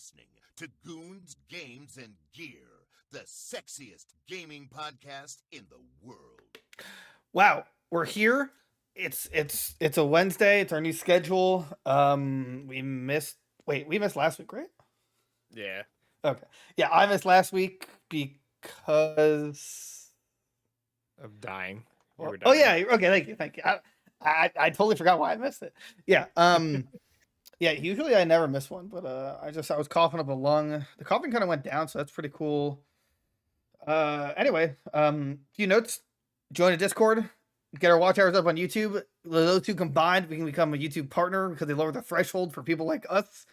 listening to Goons, Games, and Gear, the sexiest gaming podcast in the world. Wow, we're here. It's a Wednesday. It's our new schedule. We missed last week, right? Yeah. Okay. Yeah, I missed last week because Of dying. well, oh yeah, okay, thank you. I totally forgot why I missed it. Yeah. Yeah, usually I never miss one, but I was coughing up a lung. The coughing kind of went down, so that's pretty cool. Anyway, few notes. Join the Discord. Get our watch hours up on YouTube. Those two combined, we can become a YouTube partner because they lower the threshold for people like us.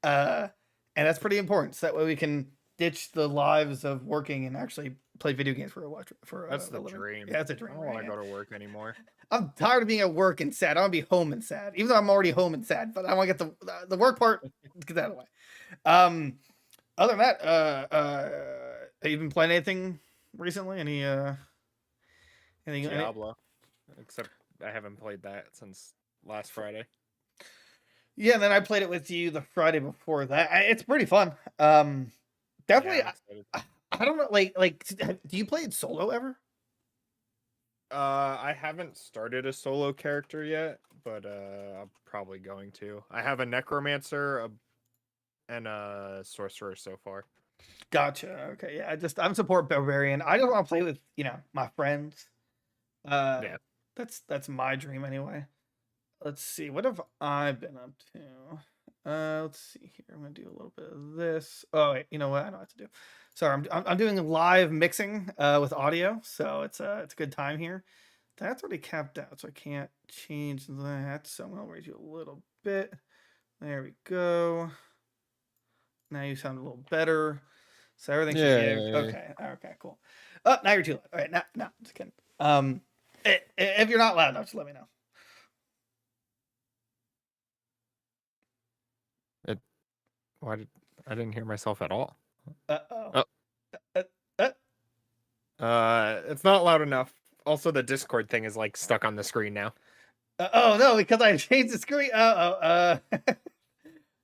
And that's pretty important. So that way we can ditch the lives of working and actually play video games for a watch. That's the dream. Yeah, that's a dream. I don't want to go to work anymore. I'm tired of being at work and sad. I want to be home and sad, even though I'm already home and sad. But I want to get the work part, get that away. Other than that, have you been playing anything recently? Any Diablo. Except I haven't played that since last Friday. Yeah, and then I played it with you the Friday before that. It's pretty fun. Definitely. Yeah, I don't know. Like, do you play it solo ever? I haven't started a solo character yet, but I'm probably going to. I have a necromancer and a sorcerer so far. Gotcha. Okay, yeah. I'm support barbarian. I just want to play with my friends. Yeah. That's my dream anyway. Let's see. What have I been up to? Let's see here. I'm gonna do a little bit of this. Oh wait, you know what? I know what to do. Sorry, I'm doing live mixing with audio, so it's a good time here. That's already capped out, so I can't change that. So I'm gonna raise you a little bit. There we go. Now you sound a little better. So everything's okay, cool. Oh, now you're too loud. All right, now just kidding. If you're not loud enough, just let me know. I didn't hear myself at all? Oh. It's not loud enough. Also, the Discord thing is like stuck on the screen now. Oh no, because I changed the screen. All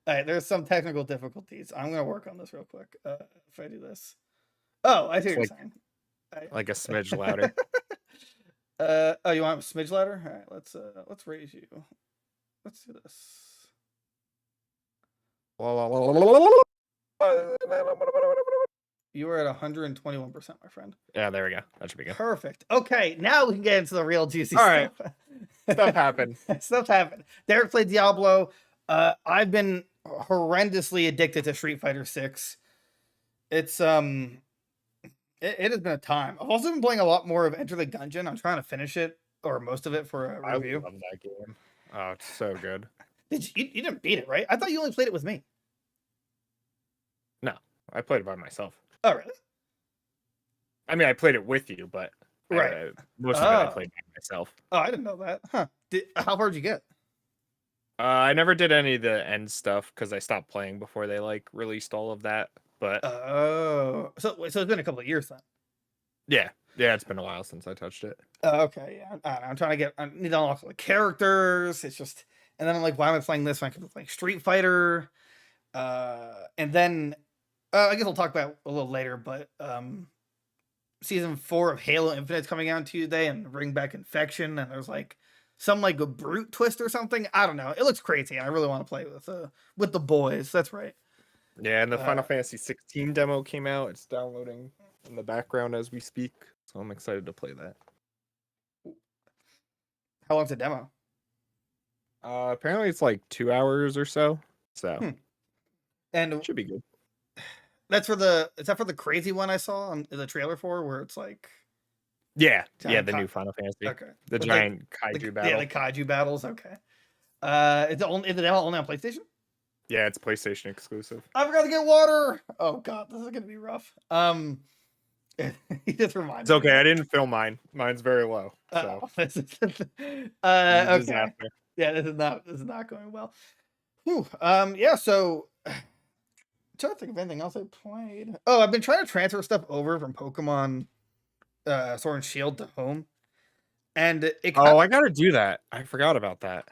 right, there's some technical difficulties. I'm gonna work on this real quick. If I do this. Oh, I see what you're saying. Like a smidge louder. Oh, you want a smidge louder? All right, let's raise you. Let's do this. You were at 121%, my friend. Yeah, there we go. That should be good. Perfect. Okay, now we can get into the real juicy All stuff. Right. Stuff happened. Stuff happened. Derek played Diablo. I've been horrendously addicted to Street Fighter 6. It's it has been a time. I've also been playing a lot more of Enter the Gungeon. I'm trying to finish it, or most of it, for a review. I love that game. Oh, it's so good. You didn't beat it, right? I thought you only played it with me. No, I played it by myself. Oh, really? I mean, I played it with you, but right. Most of it I played by myself. Oh, I didn't know that. Huh. How far did you get? I never did any of the end stuff because I stopped playing before they released all of that. But so it's been a couple of years then. Yeah, it's been a while since I touched it. Okay, yeah. I'm trying to I need to unlock the characters. It's just, and then I'm like, why am I playing this when I could be playing Street Fighter? And then I guess we'll talk about it a little later, but season 4 of Halo Infinite is coming out on Tuesday, and bring back Infection, and there's some a brute twist or something. I don't know. It looks crazy, and I really want to play with the boys. That's right. Yeah, and the Final Fantasy 16 demo came out. It's downloading in the background as we speak, so I'm excited to play that. How long's the demo? Apparently it's 2 hours or so. So and it should be good. Is that for the crazy one I saw on the trailer for, where it's Yeah, the new Final Fantasy. Okay. The giant kaiju battle. Yeah, the kaiju battles. Okay. Is the demo only on PlayStation? Yeah, it's PlayStation exclusive. I forgot to get water. Oh god, this is gonna be rough. He just reminded me. It's okay. I didn't fill mine. Mine's very low. So. Okay. Yeah, this is not going well. Whew. Yeah. So, I'm trying to think of anything else I played. Oh, I've been trying to transfer stuff over from Pokemon Sword and Shield to home, and I gotta do that. I forgot about that.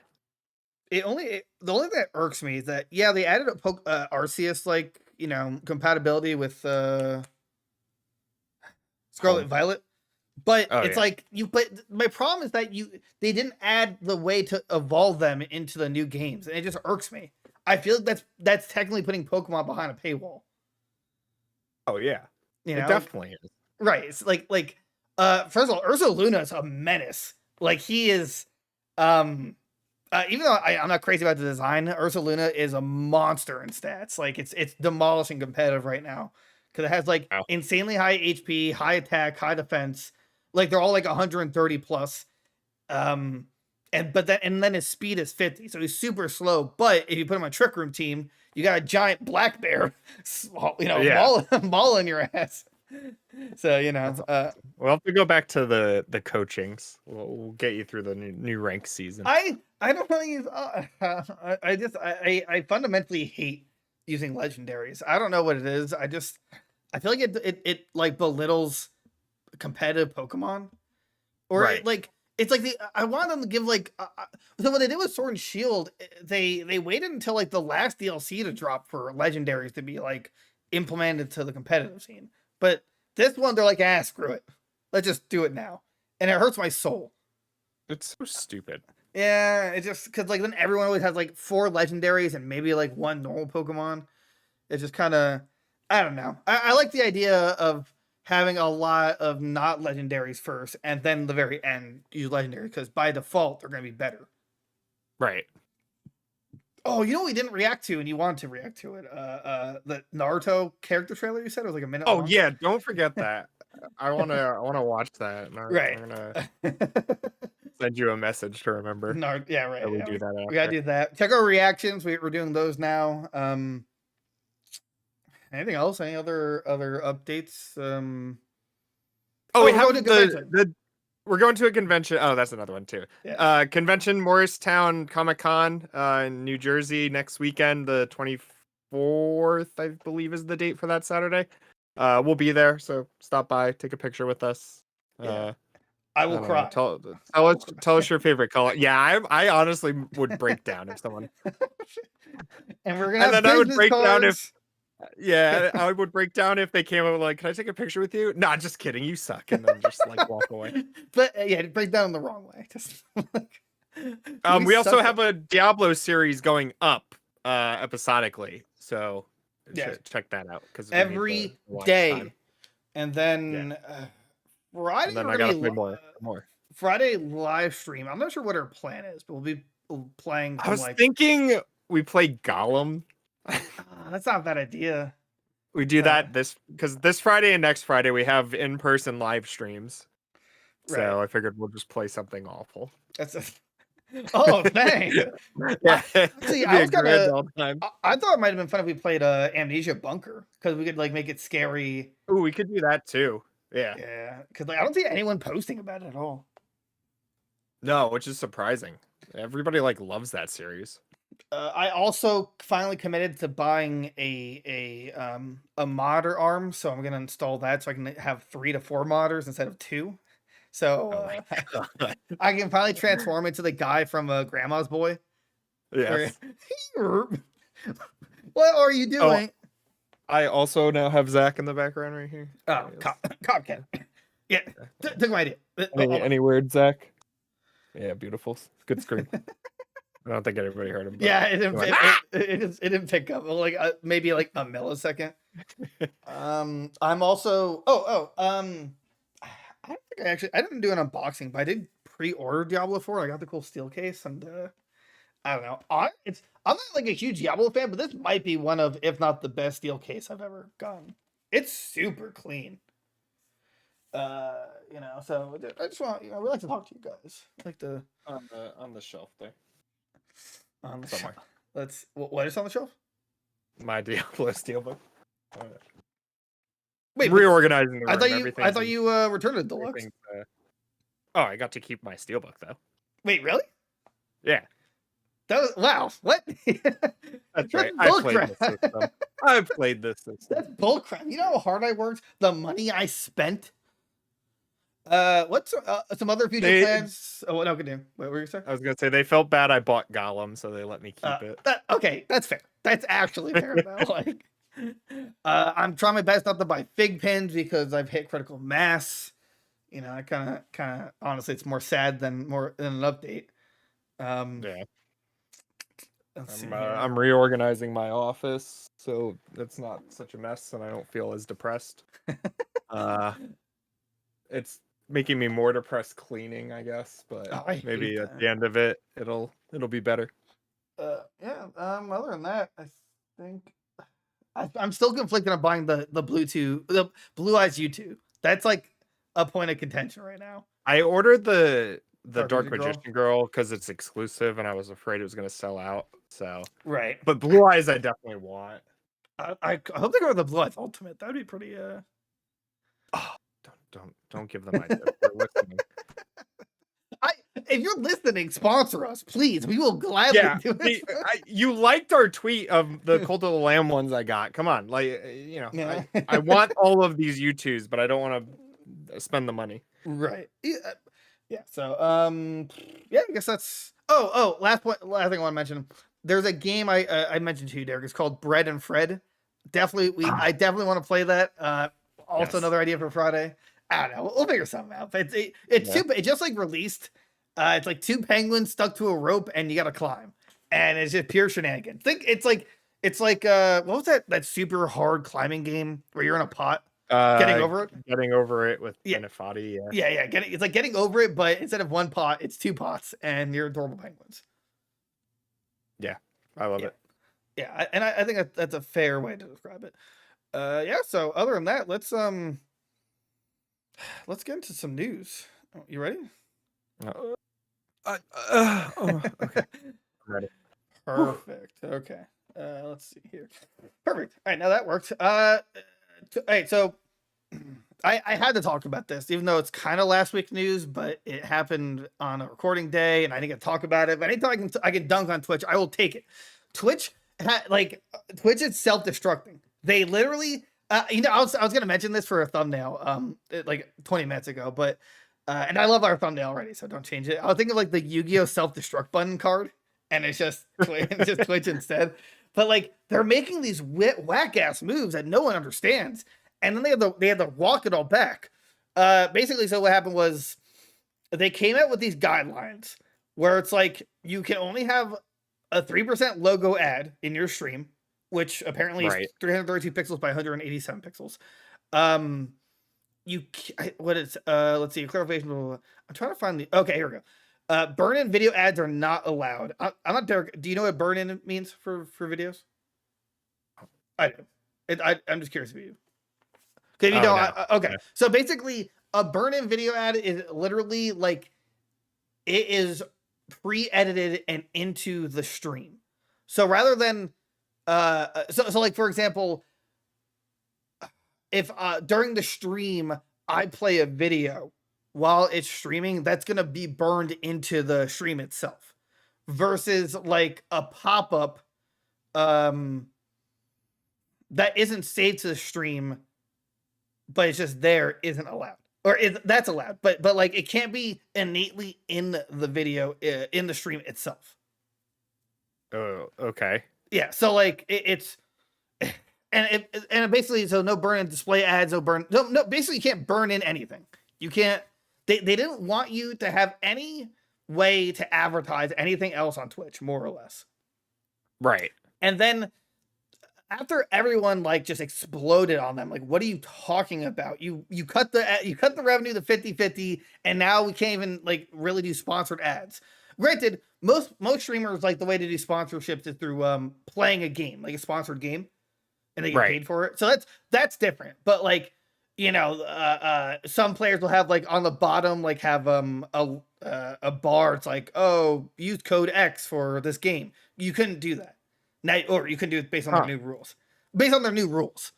the only thing that irks me is that they added a Arceus like compatibility with Scarlet Home. Violet, but Oh it's yeah. like But my problem is that they didn't add the way to evolve them into the new games, and it just irks me. I feel like that's technically putting Pokemon behind a paywall. Oh yeah. You It know, definitely is. right? It's first of all, Ursa Luna is a menace. Like he is, even though I'm not crazy about the design, Ursa Luna is a monster in stats. Like it's demolishing competitive right now because it has like Wow. insanely high HP, high attack, high defense. Like they're all like 130 plus. And then his speed is 50, so he's super slow. But if you put him on Trick Room team, you got a giant black bear, Yeah. mauling your ass. So That's awesome. We'll have to go back to the coachings. We'll get you through the new rank season. I don't want to use. I fundamentally hate using legendaries. I don't know what it is. I feel like it like belittles competitive Pokemon, or Right. it's like I want them to give so what they did with Sword and Shield, they waited until like the last DLC to drop for legendaries to be like implemented to the competitive scene. But this one, they're like, screw it, let's just do it now, and it hurts my soul. It's so stupid. Yeah, it's just because then everyone always has like 4 legendaries and maybe like 1 normal Pokemon. It's just kind of, I don't know. I like the idea of having a lot of not legendaries first and then the very end use legendary, because by default they're going to be better. Right. Oh, you know what we didn't react to and you wanted to react to it? The Naruto character trailer you said it was like a minute long. Yeah, don't forget that. I wanna watch that. Right. I'm gonna send you a message to remember. Yeah, right. That we do that. We gotta do that. Check our reactions. We're doing those now. Anything else? Any other updates? We have we're going to a convention. Oh, that's another one too. Yeah. Convention, Morristown Comic-Con in New Jersey next weekend, the 24th, I believe is the date for that Saturday. We'll be there, so stop by, take a picture with us. I will cry. Tell us your favorite color. Yeah, I honestly would break down if someone. And we're gonna have then I would break down if. Yeah, I would break down if they came up like, "Can I take a picture with you?" Nah, just kidding. You suck, and then just like walk away. But break down the wrong way. Just we also have a Diablo series going up episodically, so check that out because every day, and then Friday. And then I gotta play more. Friday live stream. I'm not sure what our plan is, but we'll be playing. I was thinking we play Gollum. That's not a bad idea. We do that because this Friday and next Friday we have in-person live streams. So I figured we'll just play something awful. Oh, thanks. Yeah. See, I thought it might have been fun if we played Amnesia Bunker, because we could like make it scary. Ooh, we could do that too. Yeah. Yeah, because I don't see anyone posting about it at all. No, which is surprising. Everybody loves that series. I also finally committed to buying a modder arm, so I'm gonna install that so I can have 3 to 4 modders instead of 2. So I can finally transform into the guy from Grandma's Boy. Yes. What are you doing? I also now have Zach in the background right here. Oh, Copcat. Yeah, took my idea. Any word, Zach? Yeah, beautiful. Good screen. I don't think anybody heard him. Yeah, it didn't pick up. Maybe like a millisecond. I'm also. I don't think I didn't do an unboxing, but I did pre-order Diablo 4. I got the cool steel case, and I don't know. I'm not like a huge Diablo fan, but this might be one of, if not the best steel case I've ever gotten. It's super clean. So I just want, we like to talk to you guys. Like on the shelf there. On the somewhere. What is on the shelf? My Diablo steelbook. Wait, reorganizing the room. I thought you returned it deluxe. I got to keep my steelbook though. Wait, really? Yeah. That was wow. What? That's right. I played this system. That's bullcrap. You know how hard I worked? The money I spent. What's some other future plans? Oh, no, continue. What were you saying? I was gonna say they felt bad I bought Gollum, so they let me keep it. Okay, that's fair. That's actually fair though. Like, I'm trying my best not to buy fig pins because I've hit critical mass. You know, I kind of honestly, it's more sad than an update. Yeah. Let's see I'm reorganizing my office so it's not such a mess and I don't feel as depressed. It's making me more depressed cleaning, I guess, but maybe at the end of it, it'll be better. Yeah. Other than that, I think I'm still conflicted on buying the Blue Eyes U2. That's like a point of contention right now. I ordered the Dark Magician Girl because it's exclusive, and I was afraid it was going to sell out. So right, but Blue Eyes, I definitely want. I hope they go with the Blue Eyes Ultimate. That'd be pretty. Oh, don't give them ideas. They're listening. If you're listening, sponsor us, please. We will gladly do it. You liked our tweet of the Cult of the Lamb ones I got. Come on, like I want all of these U2s, but I don't want to spend the money. Right. Yeah. So yeah, I guess that's. Last thing I want to mention. There's a game I mentioned to you, Derek. It's called Bread and Fred. I definitely want to play that. Also, another idea for Friday. I don't know. We'll figure something out. But it just like released. It's like two penguins stuck to a rope and you got to climb, and it's just pure shenanigans. It's like what was that super hard climbing game where you're in a pot? Getting over it with Benefati. Yeah. It's like getting over it, but instead of one pot, it's two pots, and you're adorable penguins. Yeah, I love it. Yeah, and I think that's a fair way to describe it. Yeah. So other than that, let's get into some news. You ready? Okay. I'm ready. Perfect. Okay. Let's see here. Perfect. All right, now that worked. All right, so I had to talk about this, even though it's kind of last week's news, but it happened on a recording day, and I didn't get to talk about it. But anytime I can dunk on Twitch, I will take it. Twitch is self-destructing. They literally, I was gonna mention this for a thumbnail, like 20 minutes ago, but and I love our thumbnail already, so don't change it. I was thinking of like the Yu-Gi-Oh self-destruct button card, and it's just Twitch instead. But like they're making these whack ass moves that no one understands, and then they had to walk it all back. Basically, so what happened was they came out with these guidelines where it's like you can only have a 3% logo ad in your stream, which apparently is 332 pixels by 187 pixels. Let's see, clarification. I'm trying to find okay, here we go. Burn-in video ads are not allowed. I'm not Derek. Do you know what burn-in means for videos? I do. I'm just curious if you. Okay, you know. Okay, so basically, a burn-in video ad is literally like it is pre-edited and into the stream. So rather than so like for example, if during the stream I play a video while it's streaming, that's going to be burned into the stream itself versus like a pop-up that isn't saved to the stream, but it's just there, isn't allowed. Or that's allowed, but like it can't be innately in the video in the stream itself. Oh, okay. Yeah, so like it's and it basically, so no burn in display ads, no basically you can't burn in anything. You can't. They didn't want you to have any way to advertise anything else on Twitch, more or less. Right. And then after everyone like just exploded on them, like, what are you talking about? You cut the revenue to 50-50, and now we can't even like really do sponsored ads. Granted, most streamers like the way to do sponsorships is through playing a game, like a sponsored game, and they get paid for it. So that's different. But like, some players will have like on the bottom like have a bar. It's like, oh, use code X for this game. You couldn't do that. Now, or you can do it based on their new rules. Based on their new rules.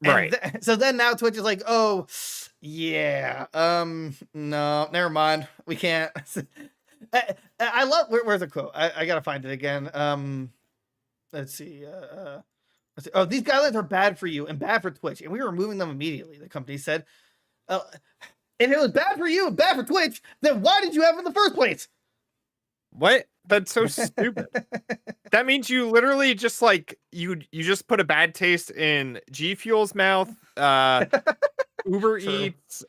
Right. So then now Twitch is like, oh, yeah. No, never mind. We can't. I love where's the quote? I gotta find it again. Let's see. Oh, these guidelines are bad for you and bad for Twitch, and we were removing them immediately, the company said. If it was bad for you and bad for Twitch, then why did you have it in the first place? What? That's so stupid. That means you literally just like you just put a bad taste in G Fuel's mouth, Uber True. Eats,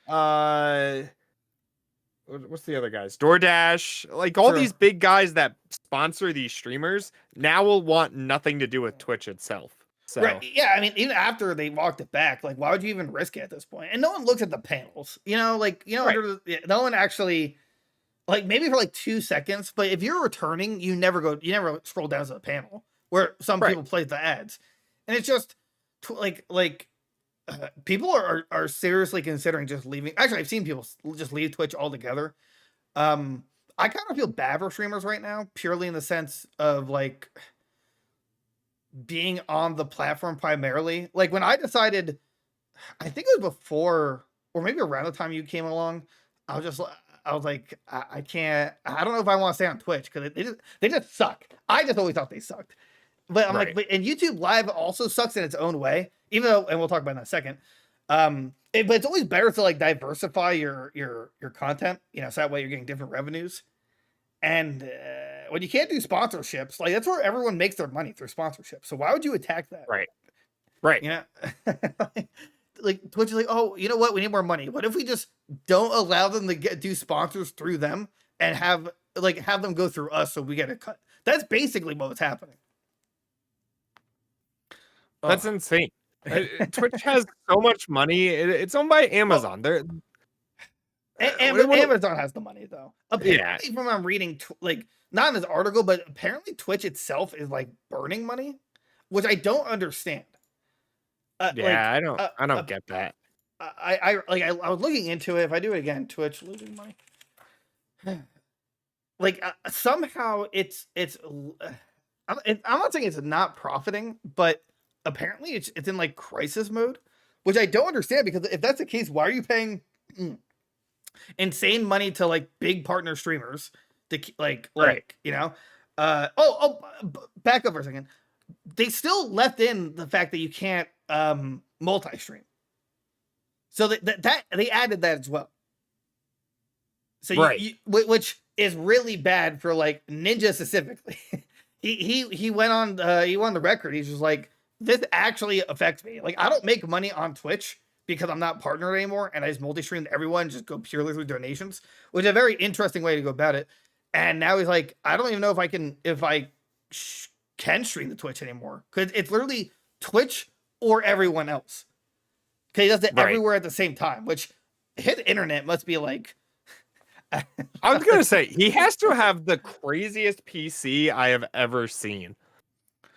what's the other guys? DoorDash, like all True. these big guys that sponsor these streamers now will want nothing to do with Twitch itself. So Right. Yeah. I mean, even after they walked it back, like, why would you even risk it at this point? And no one looks at the panels, like, Right. no one actually, like, maybe for like 2 seconds, but if you're returning, you never scroll down to the panel where some Right. people play the ads. And it's just people are seriously considering just leaving. Actually, I've seen people just leave Twitch altogether. I kind of feel bad for streamers right now, purely in the sense of like being on the platform primarily. Like when I decided, I think it was before or maybe around the time you came along, I was like, I can't. I don't know if I want to stay on Twitch because they just suck. I just always thought they sucked. But I'm Right. and YouTube Live also sucks in its own way, even though, and we'll talk about that in a second. But it's always better to like diversify your content, so that way you're getting different revenues. And when you can't do sponsorships, like that's where everyone makes their money through sponsorships. So why would you attack that? Right. Right. Like Twitch is like, oh, you know what? We need more money. What if we just don't allow them to do sponsors through them and have them go through us so we get a cut? That's basically what was happening. That's insane. Twitch has so much money. It's owned by Amazon. They're Amazon has the money though. Apparently, from what I'm reading, not in this article, but apparently Twitch itself is like burning money, which I don't understand. I don't get that. I was looking into it. If I do it again, Twitch losing money. Somehow it's I'm not saying it's not profiting, but apparently it's in like crisis mode, which I don't understand, because if that's the case, why are you paying insane money to like big partner streamers to back up for a second. They still left in the fact that you can't multi-stream. So that they added that as well. So which is really bad for like Ninja specifically. he went on the record. He's just like, this actually affects me. Like, I don't make money on Twitch because I'm not partnered anymore, and I just multi-stream to everyone, just go purely through donations, which is a very interesting way to go about it. And now he's like, I don't even know if I can stream the Twitch anymore, because it's literally Twitch or everyone else. Okay, he does it everywhere at the same time, which his internet must be like. I was gonna say, he has to have the craziest PC I have ever seen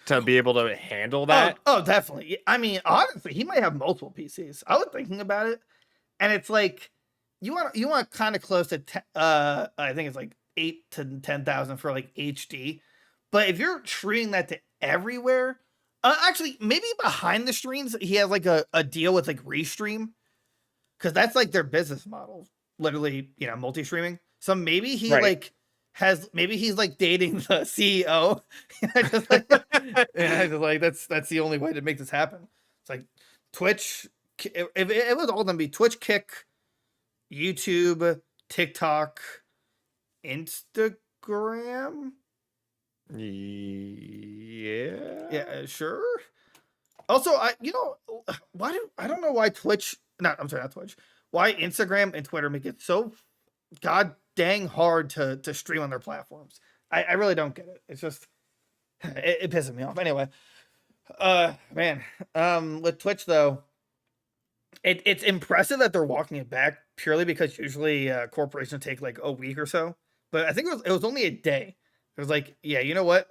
to be able to handle that. Oh, definitely. I mean, honestly, he might have multiple PCs. I was thinking about it, and it's like you want kind of close to I think it's like 8 to 10,000 for like HD. But if you're streaming that to everywhere, actually maybe behind the streams he has like a deal with like Restream, because that's like their business model, literally, multi-streaming. So maybe he maybe he's like dating the CEO. That's the only way to make this happen. It's like Twitch. If it was all gonna be Twitch, Kick, YouTube, TikTok, Instagram. Yeah, sure. Also, I don't know why Twitch. Not Twitch. Why Instagram and Twitter make it so god dang hard to stream on their platforms. I really don't get it. It's just it pisses me off. Anyway, with Twitch though, it's impressive that they're walking it back, purely because usually corporations take like a week or so. But I think it was only a day. It was like, yeah, you know what?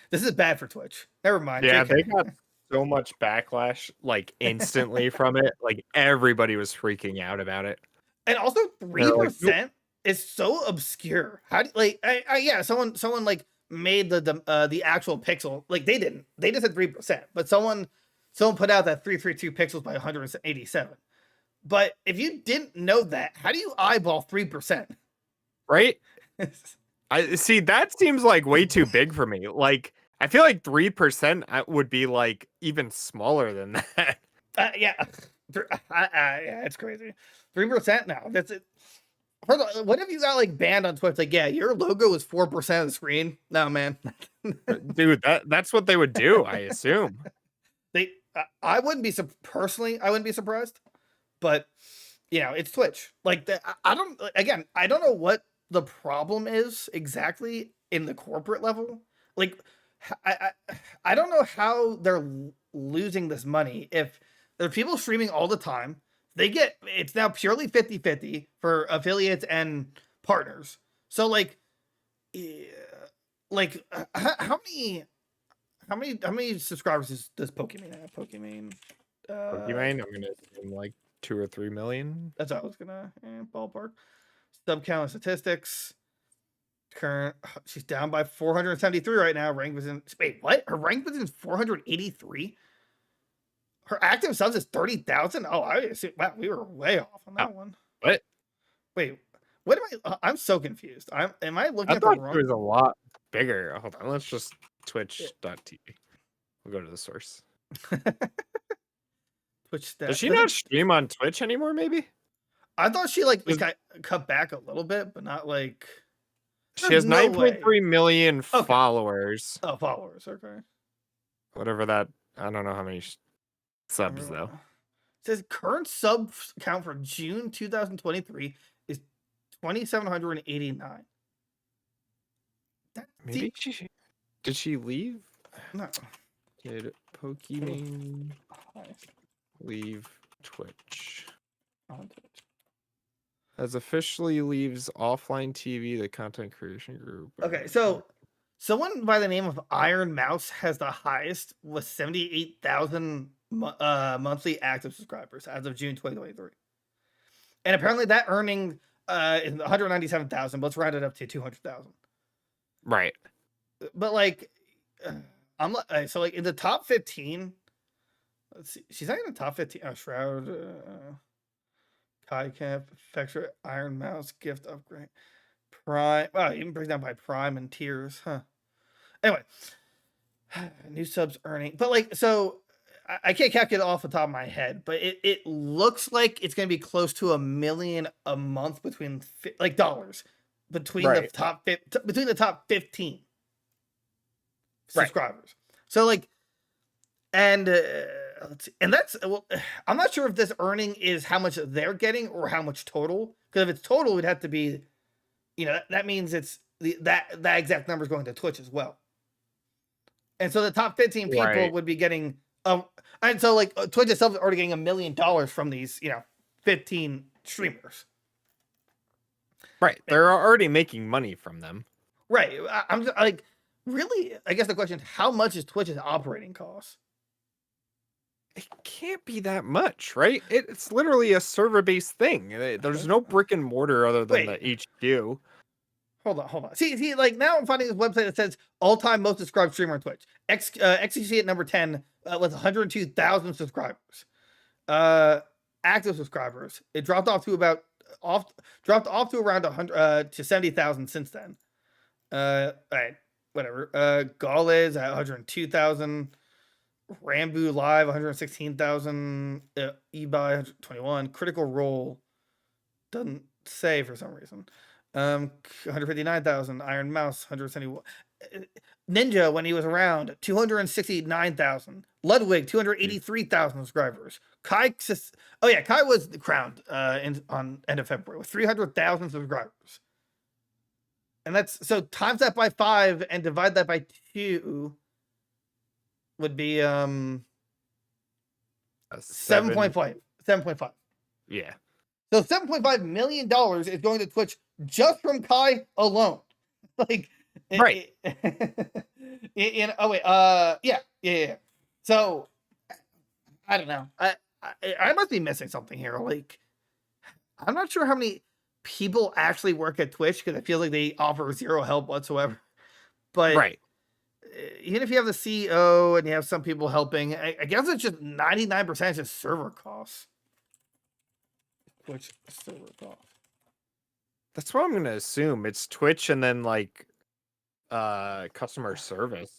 This is bad for Twitch. Never mind. Yeah, they got so much backlash like instantly from it. Like everybody was freaking out about it. And also 3% is so obscure. How do someone like made the actual pixel. Like they didn't. They just said 3%, but someone put out that 332 pixels by 187. But if you didn't know that, how do you eyeball 3%? Right? I see, that seems like way too big for me. Like, I feel like 3% would be like even smaller than that. Yeah, Yeah, it's crazy. 3% now. That's it. What if you got like banned on Twitch? Like, yeah, your logo is 4% of the screen. No, man. Dude, that's what they would do, I assume. I wouldn't be personally. I wouldn't be surprised, but it's Twitch. Like, I don't. Again, I don't know what the problem is exactly in the corporate level. Like, I don't know how they're losing this money if there are people streaming all the time. It's now purely 50-50 for affiliates and partners. So like how many subscribers does Pokemon have? Pokemon, I'm gonna assume like 2 or 3 million. that's what I was gonna ballpark. Sub count and statistics. Current, she's down by 473 right now. Rank was in. Wait, what? Her rank was in 483. Her active subs is 30,000. Oh, I assume. Wow, we were way off on that one. What? Wait, what am I? I'm so confused. Am I looking at the wrong? It was a lot bigger. Hold on, let's just twitch.tv. We'll go to the source. Twitch Does she not stream on Twitch anymore? Maybe. I thought she cut back a little bit, but not like. She has 9.3 million followers. Oh, followers. Okay. Whatever that. I don't know how many subs though. It says current sub count for June 2023 is 2,789. Maybe did she leave? No. Did Pokemon leave Twitch? On Twitch. As officially leaves offline TV, the content creation group. Okay, so someone by the name of Iron Mouse has the highest with 78,000 monthly active subscribers as of June 2023. And apparently that earning is 197,000, but let's round it up to 200,000. Right. But like, so like in the top 15, let's see, she's not in the top 15. Oh, Shroud, Kai Camp, Fexer, Iron Mouse, Gift Upgrade, Prime. Wow, even breaks down by Prime and tiers, huh? Anyway, new subs earning, but like, so I can't calculate it off the top of my head, but it looks like it's going to be close to $1 million a month between like dollars between the top 15 subscribers. Right. So like, and let's see, and that's I'm not sure if this earning is how much they're getting or how much total. Because if it's total, it'd have to be, that means it's that exact number is going to Twitch as well. And so the top 15 people would be getting, and so like Twitch itself is already getting $1 million from these, 15 streamers. Right. They're already making money from them. Right. I'm just, like, really, I guess the question is, how much is Twitch's operating cost? It can't be that much, right? It's literally a server-based thing. There's no brick and mortar other than the HQ. Hold on. See, like now I'm finding this website that says all-time most subscribed streamer on Twitch. XCC at number 10 with 102,000 subscribers. Active subscribers. It dropped off to around 100 to 70,000 since then. All right, whatever. Gaules at 102,000. Rambo Live 116,000. eBay 121. Critical Role doesn't say for some reason. 159,000. Iron Mouse 171. Ninja when he was around 269,000. Ludwig 283,000 subscribers. Kai was crowned on end of February with 300,000 subscribers. And that's so times that by 5 and divide that by 2 would be 7.5. 7.5. Yeah. So $7.5 million is going to Twitch just from Kai alone. Like, right. Yeah. So I don't know. I must be missing something here. Like, I'm not sure how many people actually work at Twitch because I feel like they offer zero help whatsoever. But right. Even if you have the CEO and you have some people helping, I guess it's just 99% just server costs. Twitch server costs. That's what I'm gonna assume. It's Twitch and then like customer service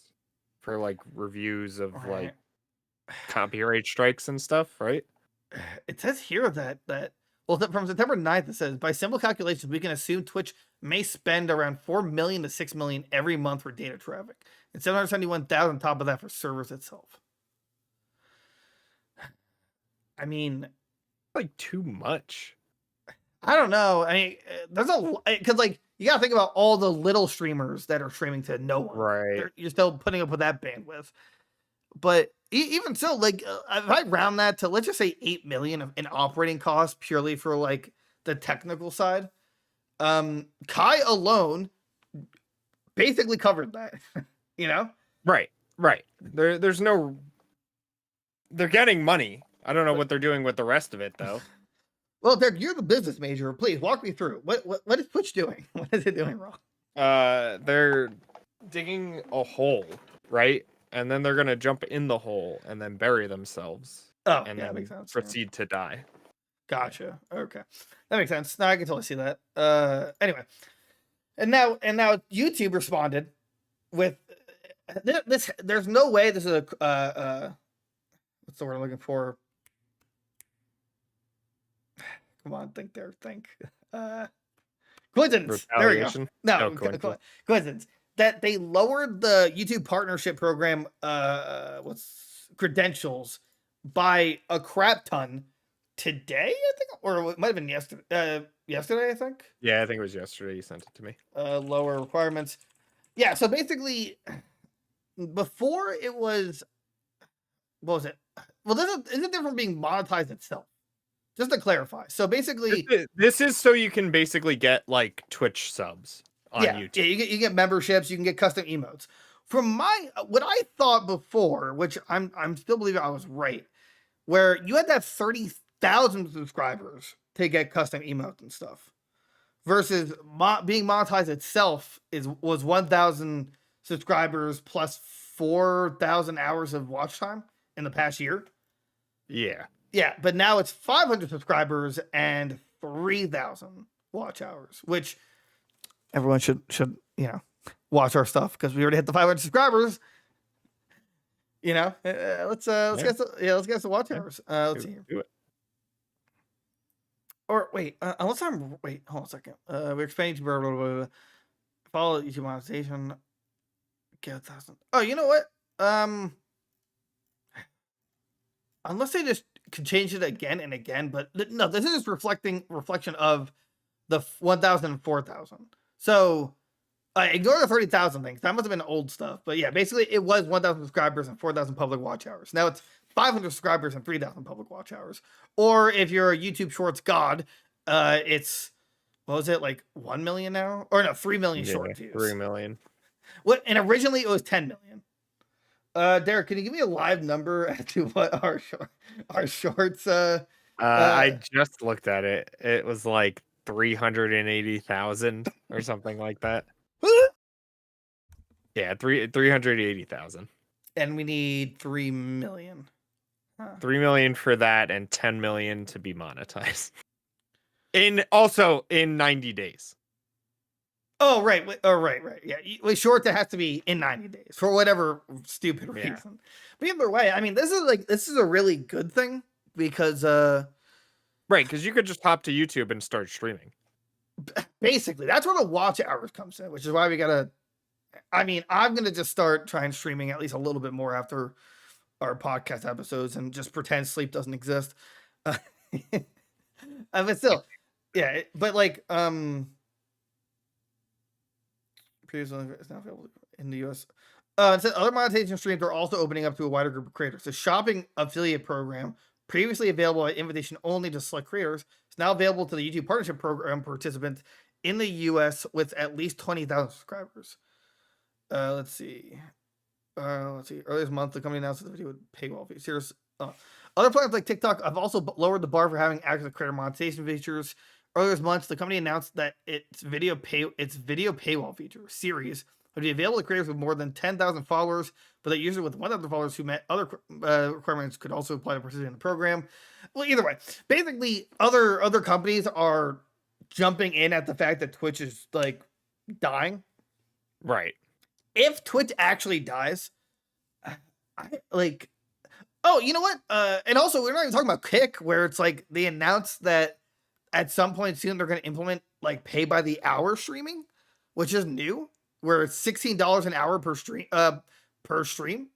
for like reviews of like copyright strikes and stuff, right? it says here well, from September 9th, it says, by simple calculations, we can assume Twitch may spend around 4 million to 6 million every month for data traffic, and 771,000 on top of that for servers itself. I mean, Like too much. I don't know. I mean, there's because like you gotta think about all the little streamers that are streaming to no one. Right. You're still putting up with that bandwidth. But even so, like if I round that to, let's just say, 8 million in operating costs purely for like the technical side, Kai alone basically covered that. You know? Right. There's no. They're getting money. I don't know what they're doing with the rest of it though. Well, Derek, you're the business major. Please walk me through. What is Twitch doing? What is it doing wrong? They're digging a hole, right? And then they're gonna jump in the hole and then bury themselves. Oh, and yeah, then that makes sense. proceed to die. Gotcha. Okay, that makes sense. Now I can totally see that. Anyway, and now YouTube responded with this. There's no way this is a what's the word I'm looking for? Come on, think. Coincidence. There we go. No, coincidence. That they lowered the YouTube partnership program credentials by a crap ton today, I think, or it might have been yesterday. Yesterday, I think. Yeah, I think it was yesterday. You sent it to me. Lower requirements. Yeah, so basically, before it was, what was it? Well, this is different from being monetized itself. Just to clarify. So basically, this is so you can basically get like Twitch subs on YouTube. Yeah, you get memberships, you can get custom emotes. From what I thought before, which I'm still believing I was right, where you had to have 30,000 subscribers to get custom emotes and stuff, versus being monetized itself was 1,000 subscribers plus 4,000 hours of watch time in the past year. Yeah, but now it's 500 subscribers and 3,000 watch hours, which everyone should watch our stuff because we already hit the 500 subscribers. Let's get the watch hours. Let's see here. Do it. Or wait, hold on a second. We're expanding to follow YouTube monetization. Get 1,000. Oh, you know what? Unless they just can change it again and again, but no, this is just reflection of the 1,000 and 4,000. So ignore the 30,000 things. That must have been old stuff. But yeah, basically it was 1,000 subscribers and 4,000 public watch hours. Now it's 500 subscribers and 3,000 public watch hours. Or if you're a YouTube Shorts god, it's, what was it, like 1 million now? Or no, 3 million short views. 3 million. And originally it was 10 million. Derek, can you give me a live number as to what our shorts? I just looked at it. It was like 380,000 or something like that. Yeah, 380,000. And we need 3 million. 3 million for that, and 10 million to be monetized. Also in 90 days. Oh, right. Right. Yeah. With short, that has to be in 90 days for whatever stupid reason. But either way, I mean, this is a really good thing because, right. Because you could just hop to YouTube and start streaming. Basically, that's where the watch hours comes in, which is why I'm going to just start trying streaming at least a little bit more after our podcast episodes and just pretend sleep doesn't exist. But still, yeah. But like, it's not available in the US. It says other monetization streams are also opening up to a wider group of creators. The shopping affiliate program, previously available by invitation only to select creators, is now available to the YouTube partnership program participants in the US with at least 20,000 subscribers. Let's see. Earlier this month, the company announced that the video would paywall fees. Here's other platforms like TikTok have also lowered the bar for having access to creator monetization features. Earlier this month, the company announced that its video paywall feature series would be available to creators with more than 10,000 followers, but that users with 1,000 followers who met other requirements could also apply to participate in the program. Well, either way, basically, other companies are jumping in at the fact that Twitch is like dying. Right. If Twitch actually dies, Oh, you know what? And also we're not even talking about Kick, where it's like they announced that at some point soon they're going to implement like pay by the hour streaming, which is new, where it's $16 an hour per stream,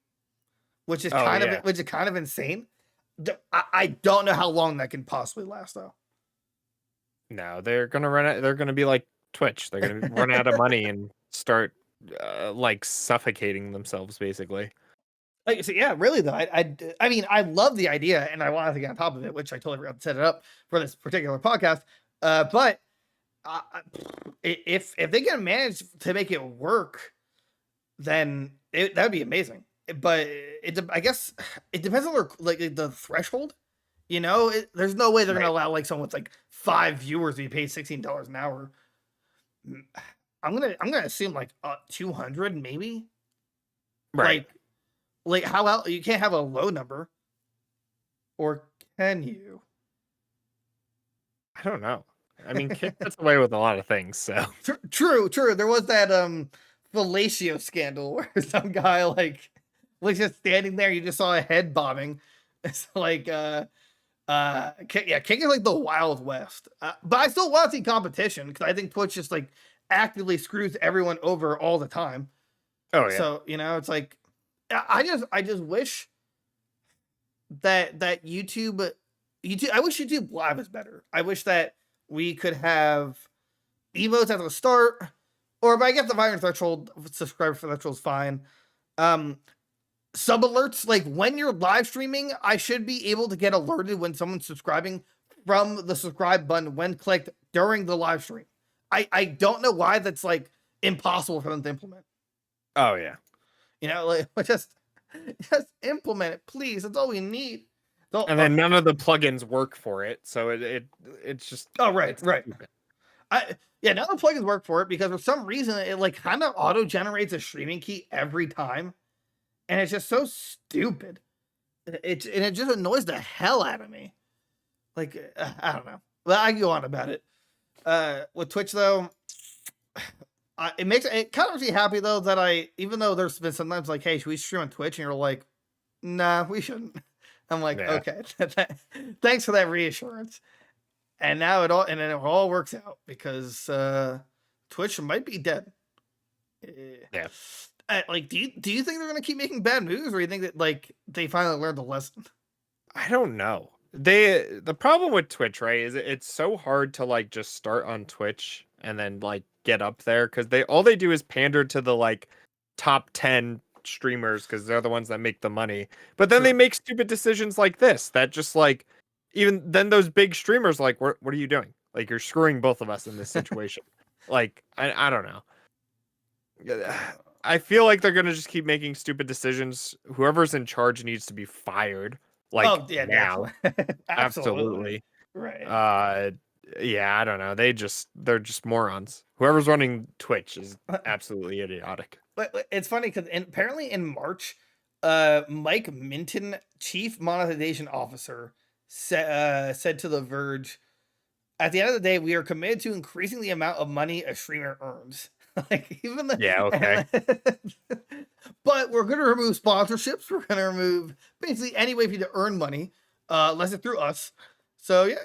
which is Oh yeah. kind of insane. I don't know how long that can possibly last though. No, they're gonna run out. They're gonna be like Twitch. They're gonna run out of money and start like suffocating themselves, basically. Like, so yeah, really though. I mean, I love the idea and I wanted to get on top of it, which I totally forgot to set it up for this particular podcast. But if they can manage to make it work, then that would be amazing. But I guess it depends on like the threshold. You know, there's no way they're gonna allow like someone with like 5 viewers to be paid $16 an hour. I'm gonna assume like 200 maybe. Right. Like how else you can't have a low number, or can you? I don't know. I mean, Kick gets away with a lot of things. So True. There was that fellatio scandal where some guy like was just standing there. You just saw a head bobbing. It's like Kick is like the Wild West. But I still want to see competition because I think Twitch just like actively screws everyone over all the time. oh yeah. So it's like I just wish that YouTube. I wish YouTube Live is better. I wish that we could have emotes at the start, or but I guess the violent threshold, subscriber threshold is fine. Sub alerts, like when you're live streaming, I should be able to get alerted when someone's subscribing from the subscribe button when clicked during the live stream. I don't know why that's like impossible for them to implement. Oh yeah. Like just implement it, please. That's all we need. And then none of the plugins work for it, so it's just right. Stupid. None of the plugins work for it because for some reason it like kind of auto generates a streaming key every time, and it's just so stupid. It just annoys the hell out of me. Like I don't know. Well, I can go on about it. With Twitch though, it kind of makes me happy though that even though there's been sometimes like, hey, should we stream on Twitch? And you're like, nah, we shouldn't. I'm like, Yeah. okay, thanks for that reassurance. And now it all works out because Twitch might be dead. Yeah. Like, do you think they're gonna keep making bad moves, or do you think that like they finally learned the lesson? I don't know. The problem with Twitch, right, is it's so hard to like just start on Twitch and then like get up there because all they do is pander to the like top 10 streamers because they're the ones that make the money. But then they make stupid decisions like this that just like even then those big streamers like what are you doing? Like you're screwing both of us in this situation. Like I don't know. I feel like they're gonna just keep making stupid decisions. Whoever's in charge needs to be fired. Like now. Absolutely. Right. Yeah, I don't know. They're just morons. Whoever's running Twitch is absolutely idiotic. But it's funny because apparently in March, Mike Minton, Chief Monetization Officer, said to The Verge, "At the end of the day, we are committed to increasing the amount of money a streamer earns." Like even the okay. But we're going to remove sponsorships. We're going to remove basically any way for you to earn money, unless it's through us. So yeah,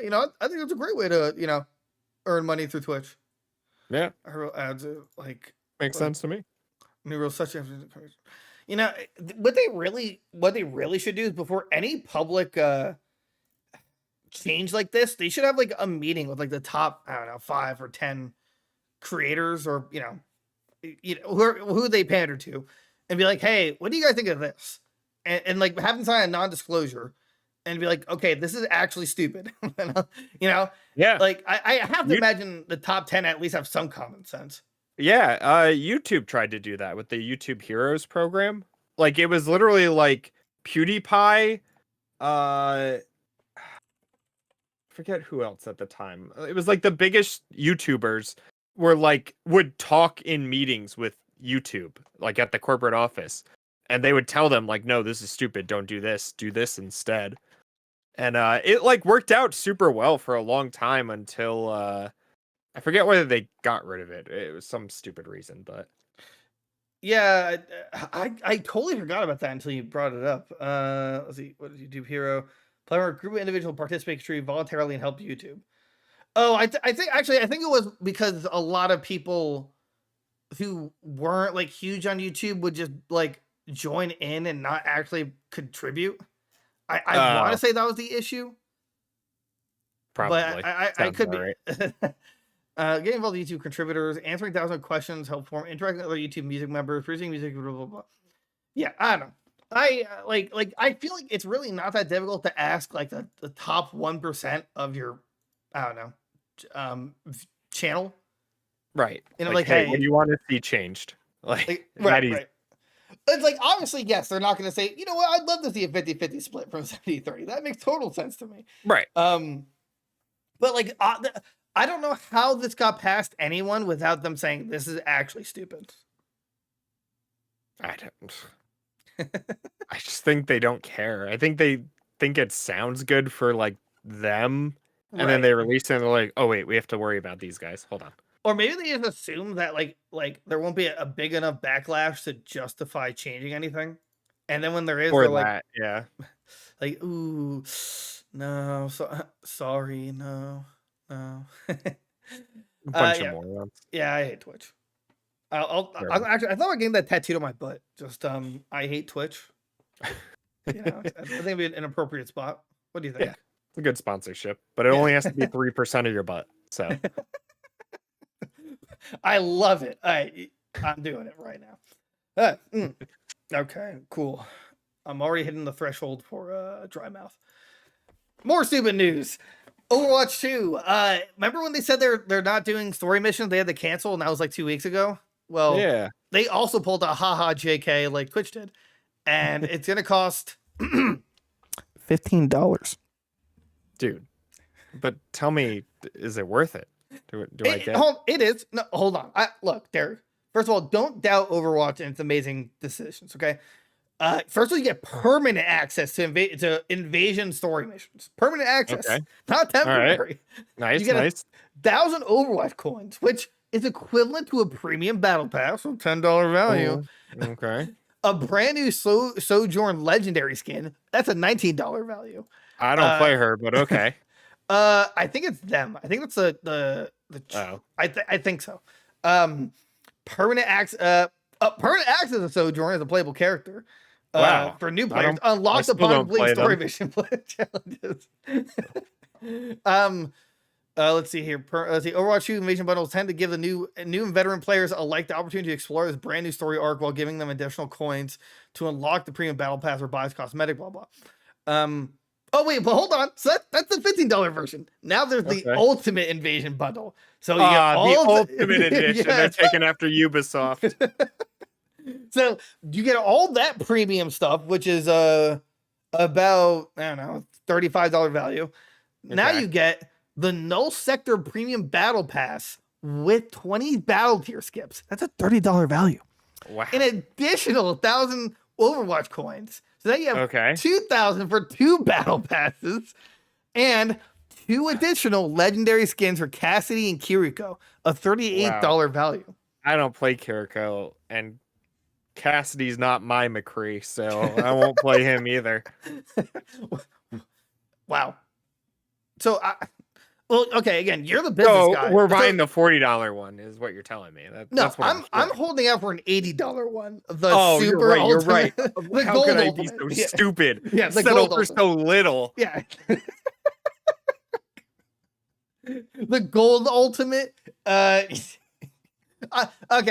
I think it's a great way to earn money through Twitch. Yeah, ads like makes sense to me. Such what they really should do is before any public change like this, they should have like a meeting with like the top 5 or 10 creators or who they pander to, and be like, hey, what do you guys think of this? And like have them sign a non-disclosure and be like, okay, this is actually stupid. Yeah. Like I have to imagine the top 10 at least have some common sense. Yeah, YouTube tried to do that with the YouTube Heroes program. Like it was literally like PewDiePie, forget who else at the time. It was like the biggest YouTubers would talk in meetings with YouTube, like at the corporate office, and they would tell them like, no, this is stupid, don't do this instead. And it like worked out super well for a long time until I forget whether they got rid of it. It was some stupid reason, but Yeah, I totally forgot about that until you brought it up. Let's see. What is YouTube Hero? Play where a group of individuals participate contribute voluntarily and help YouTube. Oh, I think actually I think it was because a lot of people who weren't like huge on YouTube would just like join in and not actually contribute. I want to say that was the issue, Probably. but I Sounds could about be. right. Getting involved with YouTube contributors, answering 1,000 questions, help form, interacting with other YouTube music members, producing music, blah blah blah. Yeah, I don't know. I like I feel like it's really not that difficult to ask like the top 1% of your I don't know channel. Right. And I'm like, like, hey, what do you want to see changed? Like right, right. It's like, obviously, yes, they're not going to say, you know what, I'd love to see a 50-50 split from 70-30. That makes total sense to me. Right. But like, I don't know how this got past anyone without them saying this is actually stupid. I don't. I just think they don't care. I think they think it sounds good for like them, and then they release it and they're like, oh wait, we have to worry about these guys. Hold on. Or maybe they just assume that like there won't be a big enough backlash to justify changing anything. And then when there is, or they're that, like, like, ooh, no, sorry, no. A bunch of Yeah. morons. Yeah, I hate Twitch. I'll actually, I thought I getting that tattooed on my butt. Just I hate Twitch. Yeah, I think it'd be an inappropriate spot. What do you think? Yeah, it's a good sponsorship, but it only has to be 3% of your butt. So I love it. I'm doing it right now. Okay, cool. I'm already hitting the threshold for dry mouth. More stupid news. Overwatch 2. Remember when they said they're not doing story missions? They had to cancel, and that was like 2 weeks ago. Well, yeah, they also pulled a haha JK like Twitch did, and it's gonna cost $15. dude. But tell me, is it worth it? Do I get? It is. No, hold on. Look, Derek. First of all, don't doubt Overwatch and its amazing decisions. Okay. First of all, you get permanent access to invasion story missions. Permanent access, not temporary. Right. Nice, you get nice. 1,000 Overwatch coins, which is equivalent to a premium battle pass, so $10 value. Oh, okay. A brand new Sojourn legendary skin, that's a $19 value. I don't play her, but okay. I think it's them. I think that's the I think so. Permanent access to Sojourn as a playable character. Wow. For new players, unlock the complete story mission challenges. Let's see here. Let's see. Overwatch 2 Invasion bundles tend to give the new and veteran players alike the opportunity to explore this brand new story arc while giving them additional coins to unlock the premium battle pass or buy cosmetic. Blah blah. Oh wait, but hold on. So that's the $15 version. Now there's the Ultimate Invasion bundle. So you get all the Ultimate Edition. They're taking after Ubisoft. So you get all that premium stuff, which is about I don't know $35 value. Okay. Now you get the Null Sector Premium Battle Pass with 20 battle tier skips. That's a $30 value. Wow. An additional 1,000 Overwatch coins. So now you have 2,000 for 2 battle passes and 2 additional legendary skins for Cassidy and Kiriko, a $38 value. I don't play Kiriko, and Cassidy's not my McCree, so I won't play him either. Wow. So, well, okay, again, you're the business guy. We're buying the $40 one, is what you're telling me. That's what I'm holding out for an $80 one. The super you're right. The How could I be so stupid? Yeah, the settle gold for so little. Yeah. The gold ultimate. Okay,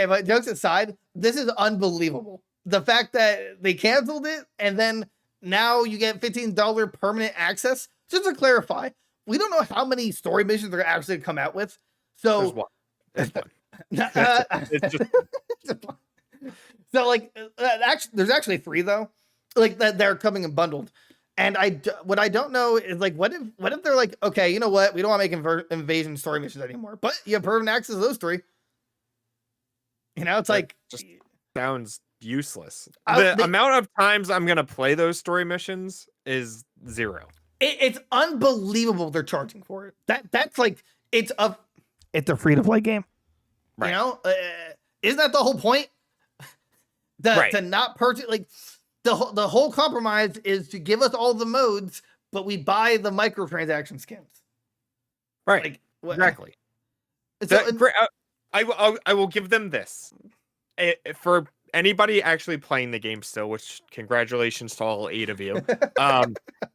but jokes aside, this is unbelievable. The fact that they canceled it and then now you get $15 permanent access. Just to clarify, we don't know how many story missions they're actually come out with. So there's one. It's just so like actually, there's actually 3 though, like that they're coming in bundled. And what I don't know is like what if they're like, okay, you know what, we don't want to make invasion story missions anymore, but you have permanent access to those 3. You know, it's that like just sounds useless. The amount of times I'm gonna play those story missions is 0. It's unbelievable they're charging for it. That's like it's a free to play game. Right. You know, isn't that the whole point? To not purchase, like the whole compromise is to give us all the modes, but we buy the microtransaction skins. Right. Like exactly. So, I will give them this. For anybody actually playing the game still, which congratulations to all 8 of you.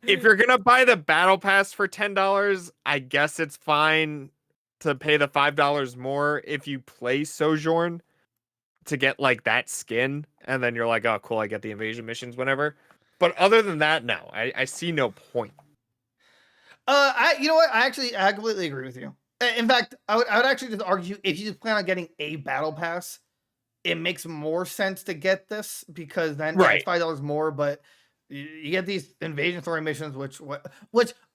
If you're gonna buy the battle pass for $10, I guess it's fine to pay the $5 more if you play Sojourn to get like that skin, and then you're like, oh cool, I get the invasion missions whenever. But other than that, no, I see no point. You know what? I completely agree with you. In fact, I would actually just argue if you just plan on getting a battle pass, it makes more sense to get this because then it's $5 more, but you get these invasion story missions, which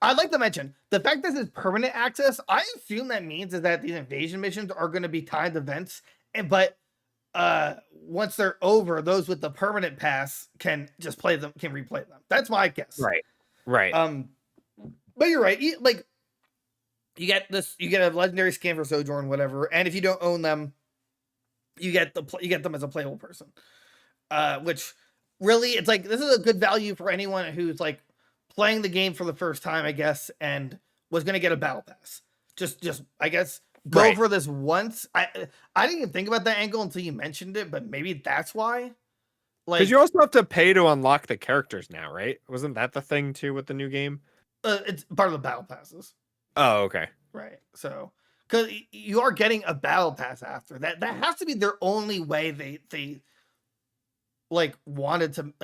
I'd like to mention. The fact this is permanent access, I assume that means is that these invasion missions are going to be timed events, but once they're over, those with the permanent pass can just play them, can replay them. That's my guess. Right. But you're right. You get a legendary skin for Sojourn, whatever, and if you don't own them, you get them as a playable person. Which really, it's like this is a good value for anyone who's like playing the game for the first time, I guess, and was gonna get a battle pass. Just I guess go for this once. I didn't even think about that angle until you mentioned it, but maybe that's why. Like, because you also have to pay to unlock the characters now, right? Wasn't that the thing too with the new game? It's part of the battle passes. Oh, okay. Right. So, because you are getting a battle pass after that, that has to be their only way they like wanted to.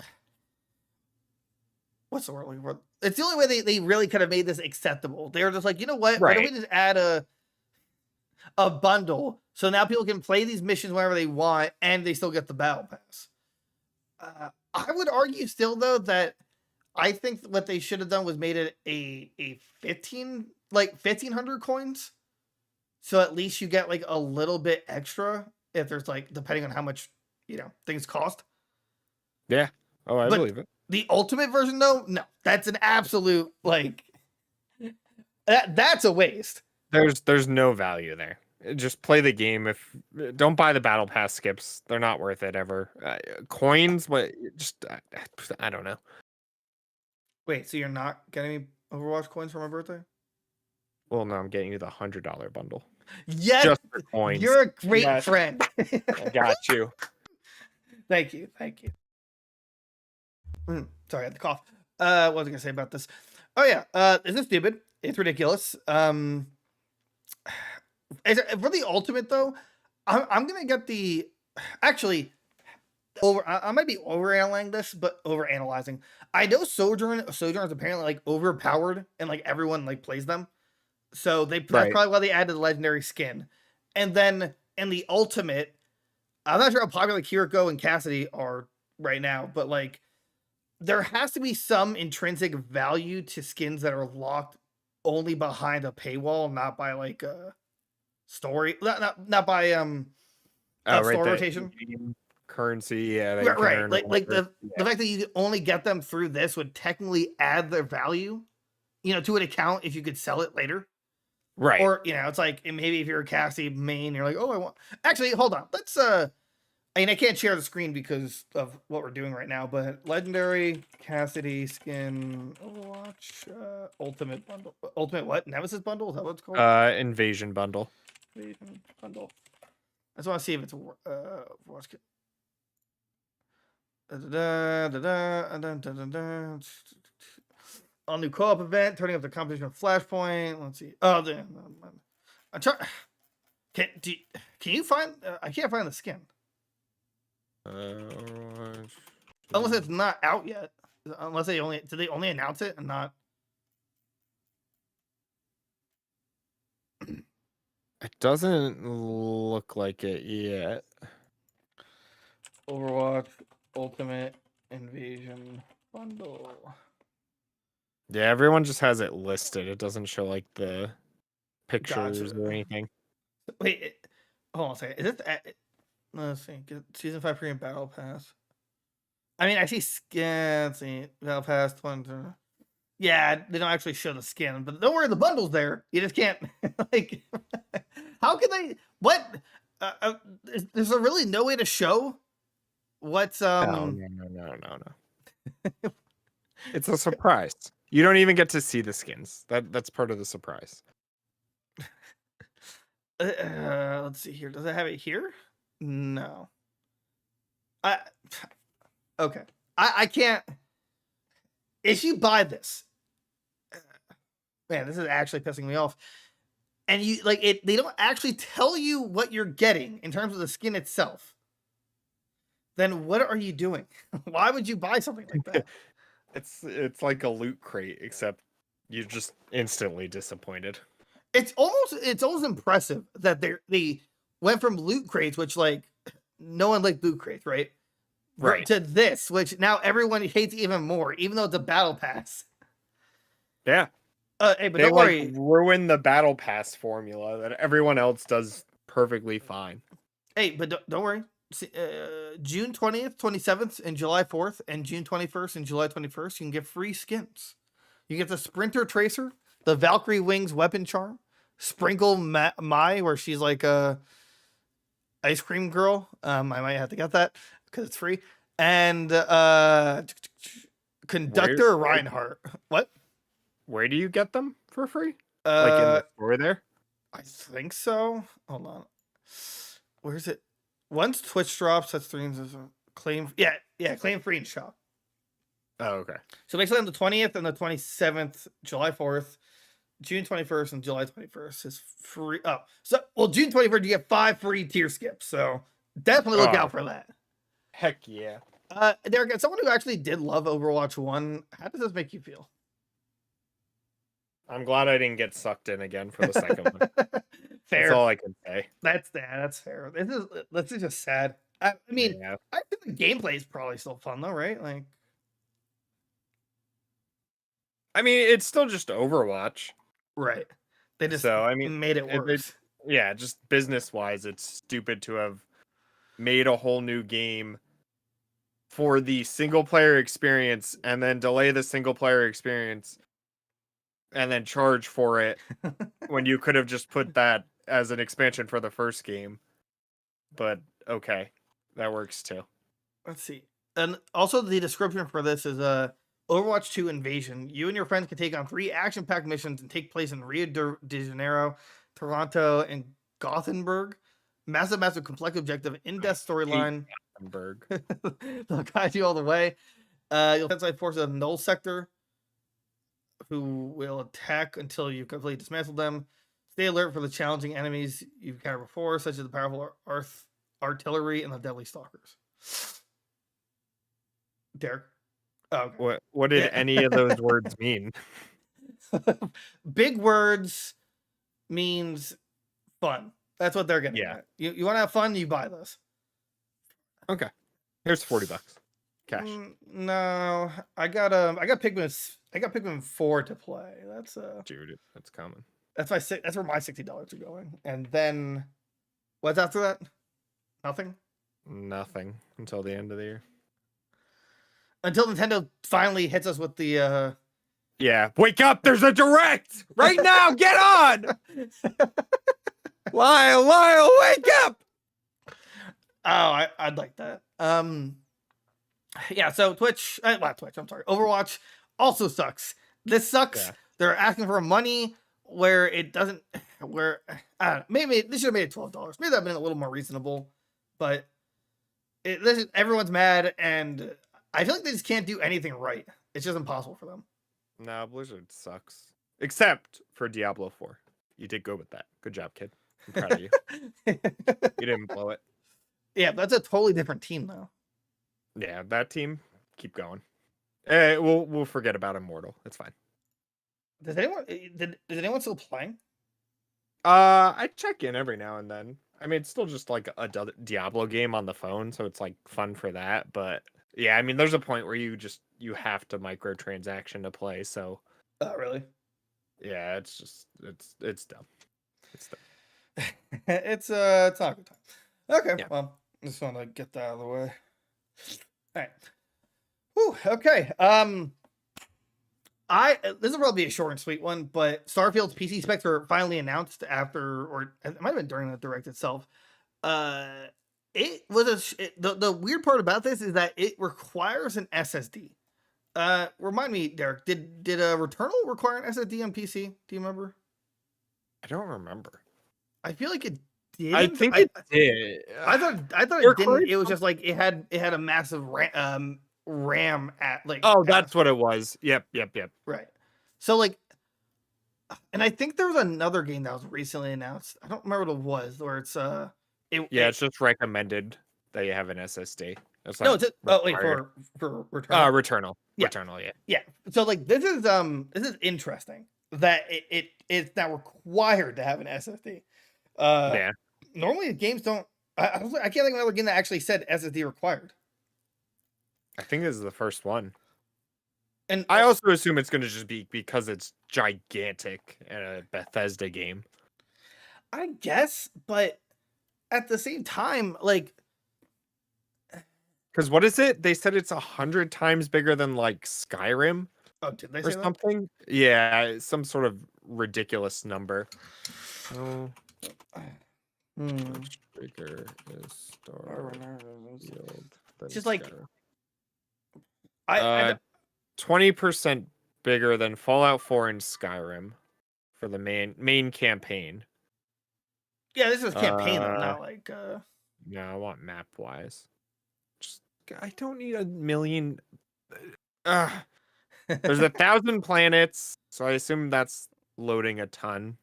What's the word? It's the only way they really could have made this acceptable. They were just like, you know what? Why don't we just add a bundle so now people can play these missions whenever they want and they still get the battle pass. I would argue still though that I think what they should have done was made it a 1,500 coins. So at least you get like a little bit extra if there's like, depending on how much, things cost. Yeah. Oh, I believe it. The ultimate version though, no, that's an absolute, like, that's a waste. There's no value there. Just play the game. Don't buy the battle pass skips. They're not worth it ever. Coins, what? Just I don't know. Wait, so you're not getting me Overwatch coins for my birthday? Well, no, I'm getting you the $100 bundle. Yes, just for coins. You're a great friend. I got you. Thank you. Sorry, I had the cough. What was I gonna say about this? Oh yeah, is this stupid? It's ridiculous. For the ultimate though, I'm gonna get the. Actually, I might be overanalyzing this, but overanalyzing. I know Sojourn is apparently like overpowered, and like everyone like plays them. So that's probably why they added the legendary skin. And then in the ultimate, I'm not sure how popular Kiriko and Cassidy are right now, but like there has to be some intrinsic value to skins that are locked only behind a paywall, not by like a story, not by story rotation. Currency, yeah, right. Like the fact that you only get them through this would technically add their value, to an account if you could sell it later. Right. Or, it's like, maybe if you're a Cassie main, you're like, oh, I want... Actually, hold on. Let's, I can't share the screen because of what we're doing right now, but Legendary Cassidy Skin Overwatch Ultimate Bundle. Ultimate what? Nemesis Bundle? Is that what it's called? Invasion Bundle. Invasion Bundle. I just want to see if it's Overwatch. On new co-op event, turning up the competition of Flashpoint. Let's see. Oh, I try. Can you find? I can't find the skin. Unless it's not out yet. Unless did they only announce it and not? It doesn't look like it yet. Overwatch Ultimate Invasion Bundle. Yeah, everyone just has it listed. It doesn't show like the pictures or anything. Wait, hold on a second. Is it? Let's see. Get Season 5 Premium Battle Pass. I mean, I see skin. Let's see. Battle Pass 20. Yeah, they don't actually show the skin, but don't worry, the bundle's there. You just can't like. How can they? What? Is there really no way to show What's No. It's a surprise. You don't even get to see the skins. That's part of the surprise. let's see here. Does it have it here? No. I okay. I can't. If you buy this, man, this is actually pissing me off. And you like it, they don't actually tell you what you're getting in terms of the skin itself. Then what are you doing? Why would you buy something like that? It's like a loot crate, except you're just instantly disappointed. It's almost impressive that they went from loot crates, which like no one liked loot crates, right? Right. To this, which now everyone hates even more, even though it's a battle pass. Yeah. Hey, but They don't worry. ruin the battle pass formula that everyone else does perfectly fine. Hey, but don't worry. June 20th, 27th, and July 4th, and June 21st and July 21st, you can get free skins. You get the Sprinter Tracer, the Valkyrie Wings Weapon Charm, Sprinkle Mai, where she's like a ice cream girl. I might have to get that because it's free. And Conductor Reinhardt. What? Where do you get them for free? Like in the store there? I think so. Hold on. Where is it? Once Twitch drops, that's streams as a claim. Yeah, claim free in shop. Oh, okay. So basically on the 20th and the 27th, July 4th, June 21st, and July 21st is free. Oh, so June 21st, you get 5 free tier skips. So definitely look out for that. Heck yeah. Derek, as someone who actually did love Overwatch 1, how does this make you feel? I'm glad I didn't get sucked in again for the second one. Fair. That's all I can say. That's fair. This is just sad. I mean, yeah. I think the gameplay is probably still fun though, right? Like, I mean, it's still just Overwatch, right? They just made it worse. Yeah, just business wise, it's stupid to have made a whole new game for the single player experience and then delay the single player experience and then charge for it when you could have just put that as an expansion for the first game. But okay, that works too. Let's see. And also the description for this is Overwatch 2 Invasion. You and your friends can take on 3 action-packed missions and take place in Rio de Janeiro, Toronto, and Gothenburg. Massive complex objective, in-depth storyline. Gothenburg. They'll guide you all the way. You'll defend forces of Null Sector, who will attack until you completely dismantle them. Stay alert for the challenging enemies you've encountered before, such as the powerful artillery and the deadly stalkers. Derek? Oh, okay. What did any of those words mean? Big words means fun. That's what they're getting at. You want to have fun, you buy this. Okay. Here's $40. Cash. No, I got Pikmin 4 to play. That's dude, that's coming. That's where my $60 are going. And then what's after that? Nothing until the end of the year. Until Nintendo finally hits us with the yeah, wake up, there's a direct right now, get on. Lyle, wake up. Oh, I'd like that. Yeah, so Twitch, I'm sorry. Overwatch also sucks. This sucks. Yeah. They're asking for money where it doesn't, maybe they should have made it $12. Maybe that would have been a little more reasonable, but everyone's mad, and I feel like they just can't do anything right. It's just impossible for them. No, Blizzard sucks. Except for Diablo 4. You did good with that. Good job, kid. I'm proud of you. You didn't blow it. Yeah, that's a totally different team, though. Yeah, that team, keep going. We'll forget about Immortal. It's fine. Is anyone still playing? I check in every now and then. I mean, it's still just like a Diablo game on the phone, so it's like fun for that. But yeah, I mean, there's a point where you have to microtransaction to play. So. Oh, really? Yeah, it's dumb. It's dumb. It's not a good time. Okay, yeah. Well, just want to get that out of the way. All right. Whew, okay. This will probably be a short and sweet one, but Starfield's PC specs were finally announced after, or it might have been during the direct itself. It it was the weird part about this is that it requires an SSD. Remind me, Derek, did Returnal require an SSD on PC? Do you remember? I don't remember. I feel like it did. I think it did. I thought it didn't. It was just like it had a massive RAM at like. Oh, that's what it was. Yep. Right. So like, and I think there was another game that was recently announced. I don't remember what it was. Where it's it's just recommended that you have an SSD. It's no, it's for Returnal. Returnal. Yeah. Returnal, yeah. So like this is interesting that it's now required to have an SSD. Yeah. Normally games don't. I can't think of another game that actually said SSD required. I think this is the first one. And I also assume it's going to just be because it's gigantic and a Bethesda game. I guess, but at the same time, like, because what is it? They said it's 100 times bigger than like Skyrim. Oh, did they or say something? That? Yeah, some sort of ridiculous number. Oh, bigger is Starfield. Just like Skyrim. 20% bigger than Fallout 4 and Skyrim for the main campaign. Yeah, this is campaign though, not like. No, I want map wise. I don't need a million. There's 1,000 planets, so I assume that's loading a ton.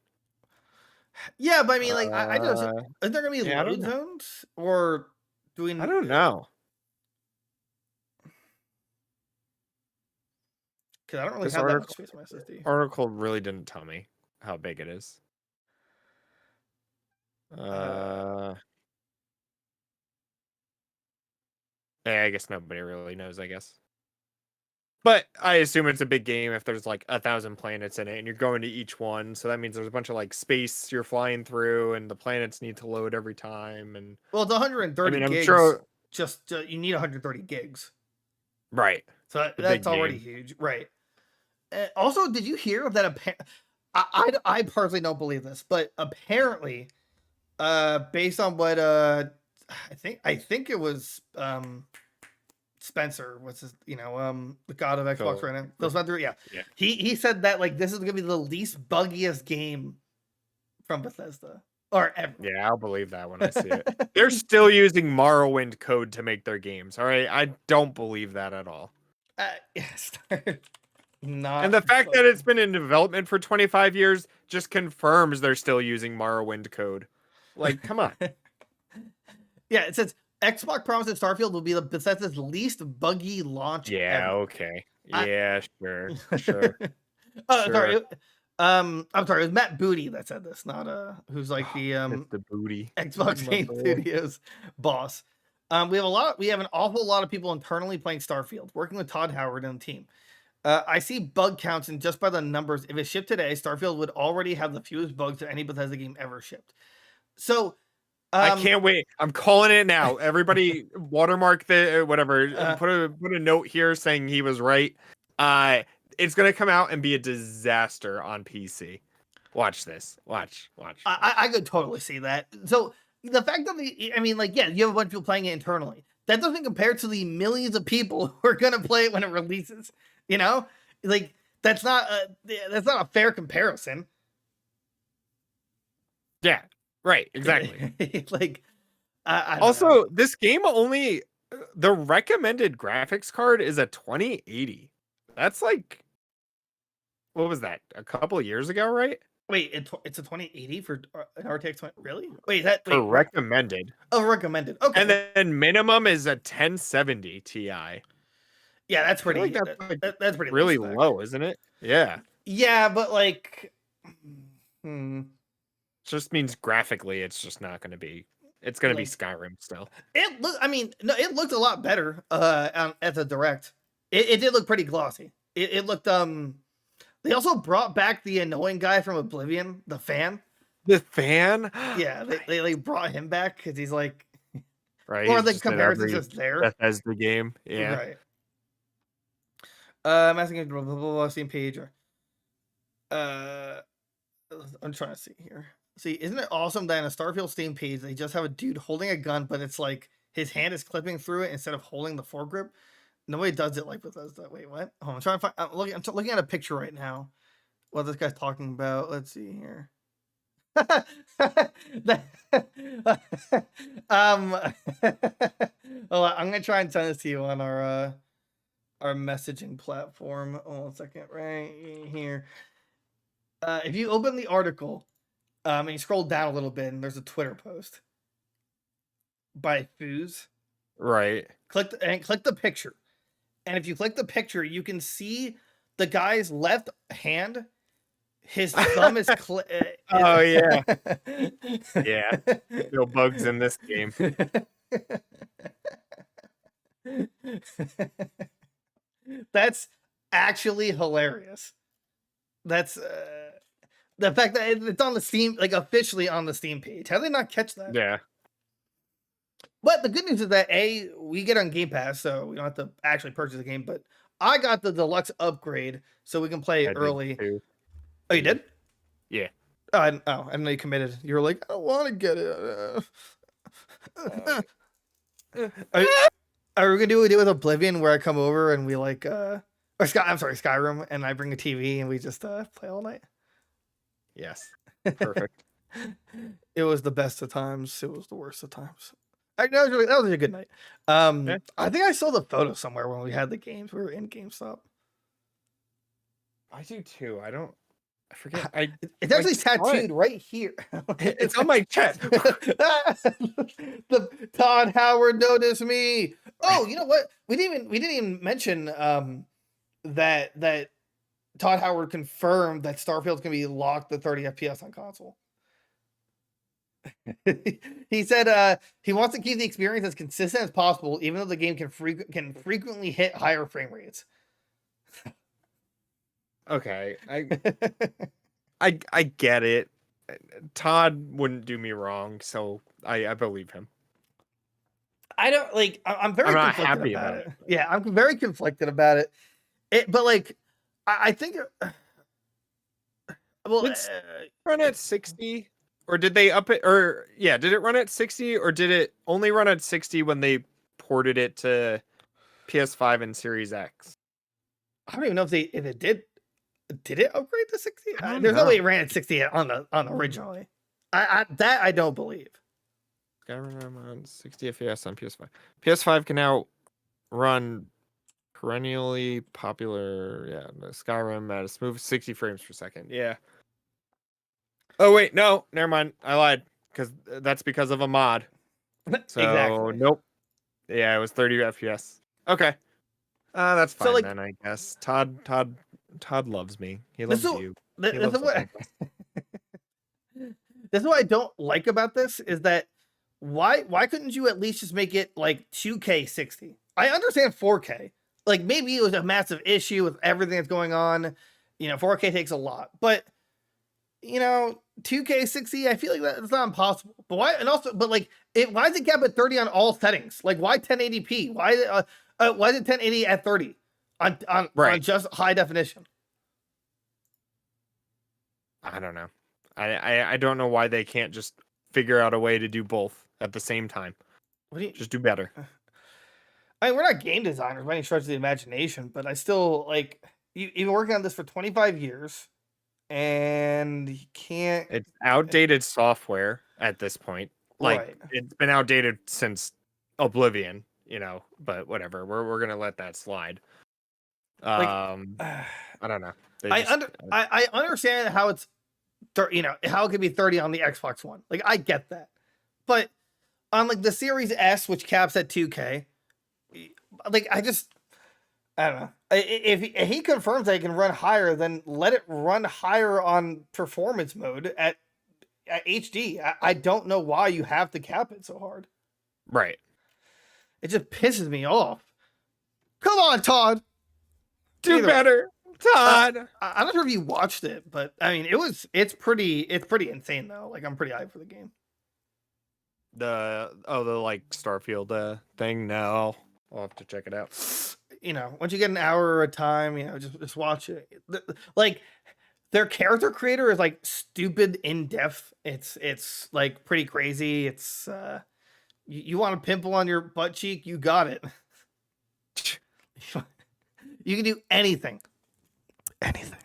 Yeah, but I mean, like, I just is there gonna be load zones or doing? I don't know. Because I don't really have that much space on my SSD. Article really didn't tell me how big it is. Yeah, I guess nobody really knows, I guess. But I assume it's a big game if there's like 1,000 planets in it and you're going to each one. So that means there's a bunch of like space you're flying through and the planets need to load every time. And well, it's 130 gigs. I'm sure just you need 130 gigs. Right. So that's already huge. Right. Also, did you hear that? I personally don't believe this, but apparently, based on what I think it was Spencer, what's his, the god of Xbox right now, Phil Spencer, yeah. He said that like this is gonna be the least buggiest game from Bethesda or ever. Yeah, I'll believe that when I see it. They're still using Morrowind code to make their games. All right, I don't believe that at all. Yes. Not and the fact that it's been in development for 25 years just confirms they're still using Morrowind code. Like, come on. Yeah, it says Xbox promises Starfield will be the Bethesda's least buggy launch. Yeah, ever. Okay. Yeah, sure. Sorry. I'm sorry. It was Matt Booty that said this, not who's like the Booty Xbox Game Studios boss. We have an awful lot of people internally playing Starfield, working with Todd Howard and the team. I see bug counts, and just by the numbers, if it shipped today, Starfield would already have the fewest bugs of any Bethesda game ever shipped. So I can't wait. I'm calling it now. Everybody watermark the whatever. Put a note here saying he was right. It's gonna come out and be a disaster on PC. Watch this. Watch. I could totally see that. So the fact that you have a bunch of people playing it internally. That doesn't compare to the millions of people who are gonna play it when it releases. Like that's not a fair comparison. Yeah. Right, exactly. Like, also, this game only the recommended graphics card is a 2080. That's like, what was that? A couple of years ago, right? Wait, it's a 2080 for an RTX 20. Really? For recommended. Oh, recommended. Okay. And then minimum is a 1070 Ti. Yeah, that's pretty. Like that's pretty really low, isn't it? Yeah. Yeah, but like. Just means graphically it's just not going to be. It's going to be Skyrim still. It looked a lot better at the direct. It did look pretty glossy. It looked they also brought back the annoying guy from Oblivion, the fan. The fan? Yeah, they brought him back cuz he's like right. Or the comparison's just there. As the game. Yeah. Right. I'm asking blah blah blah same page or I'm trying to see here. See, isn't it awesome that in a Starfield Steam page they just have a dude holding a gun, but it's like his hand is clipping through it instead of holding the foregrip? Nobody does it like with us. That wait, what? Hold on, I'm trying to find. Looking at a picture right now. What this guy's talking about? Let's see here. um, oh, I'm gonna try and send this to you on our messaging platform. Hold on a second, right here. If you open the article, and you scroll down a little bit, and there's a Twitter post by Foos. Right. Click the picture, and if you click the picture, you can see the guy's left hand. His thumb is. Oh yeah, yeah. No bugs in this game. That's actually hilarious. That's the fact that it's on the Steam, like officially on the Steam page. How did they not catch that? Yeah. But the good news is that we get on Game Pass, so we don't have to actually purchase the game. But I got the deluxe upgrade, so we can play early. Oh, you did? Yeah. Oh, I didn't know you committed. You were like, I don't want to get it. Are we gonna do what we did with Oblivion, where I come over and we like, Skyrim, and I bring a TV and we just play all night? Yes. Perfect. It was the best of times. It was the worst of times. That was a good night. Yeah. I think I saw the photo somewhere when we had the games. We were in GameStop. I do too. I forget. It's actually tattooed right here. It's on my chest. The Todd Howard noticed me. Oh, you know what? We didn't even mention that Todd Howard confirmed that Starfield's gonna be locked to 30 FPS on console. He said he wants to keep the experience as consistent as possible, even though the game can frequently hit higher frame rates. Okay, I get it. Todd wouldn't do me wrong, so I believe him. I don't like. I'm very conflicted happy about it. Yeah, I'm very conflicted about it. But like, I think. Well, run at 60, or did they up it? Or yeah, did it run at 60, or did it only run at 60 when they ported it to PS5 and Series X? I don't even know if it did. Did it upgrade to 60? There's no way it ran at 60 on originally. I don't believe. Skyrim on 60 FPS on PS5. PS5 can now run perennially popular, the Skyrim at a smooth 60 frames per second. Yeah. Oh wait, no, never mind. I lied that's because of a mod. So exactly. Nope. Yeah, it was 30 FPS. Okay. That's fine so, then, I guess. Todd loves me. He loves you. This is what I don't like about this is that why couldn't you at least just make it like 2K 60? I understand 4K. Like maybe it was a massive issue with everything that's going on. 4K takes a lot, but 2K 60, I feel like that's not impossible. But why? And also, but like, why is it capped at 30 on all settings? Like, why 1080p? Why is it 1080 at 30 on just high definition? I don't know. I don't know why they can't just figure out a way to do both at the same time. Just do better. I mean, we're not game designers by any stretch of the imagination, but I still like you've been working on this for 25 years. And you can't. It's outdated software at this point. Like It's been outdated since Oblivion, but whatever. We're gonna let that slide. I don't know. I understand how it's, how it could be 30 on the Xbox One. Like I get that, but on like the Series S, which caps at 2K, like I don't know. If he confirms that it can run higher, then let it run higher on performance mode at HD. I don't know why you have to cap it so hard. Right. It just pisses me off. Come on, Todd. Do better, Todd. I'm not sure if you watched it, but I mean, it's pretty insane though. Like I'm pretty hyped for the game. The like Starfield thing. No, I'll have to check it out. Once you get an hour at a time, just watch it. Like their character creator is like stupid in depth. It's like pretty crazy. It's you want a pimple on your butt cheek, you got it. You can do anything. Anything.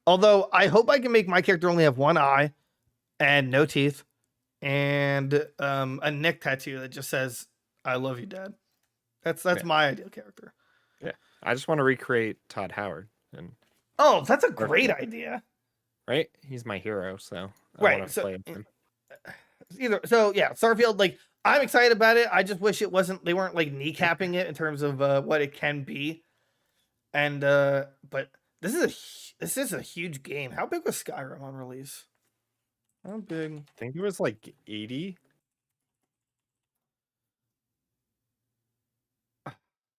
Although I hope I can make my character only have one eye and no teeth and a neck tattoo that just says "I love you, Dad." That's my ideal character. Yeah. I just want to recreate Todd Howard and oh, that's a great idea. Right? He's my hero, so I right. want to So, play him. So yeah, Starfield, like I'm excited about it. I just wish they weren't like kneecapping it in terms of what it can be. And but this is a huge game. How big was Skyrim on release? How big? I think it was like 80.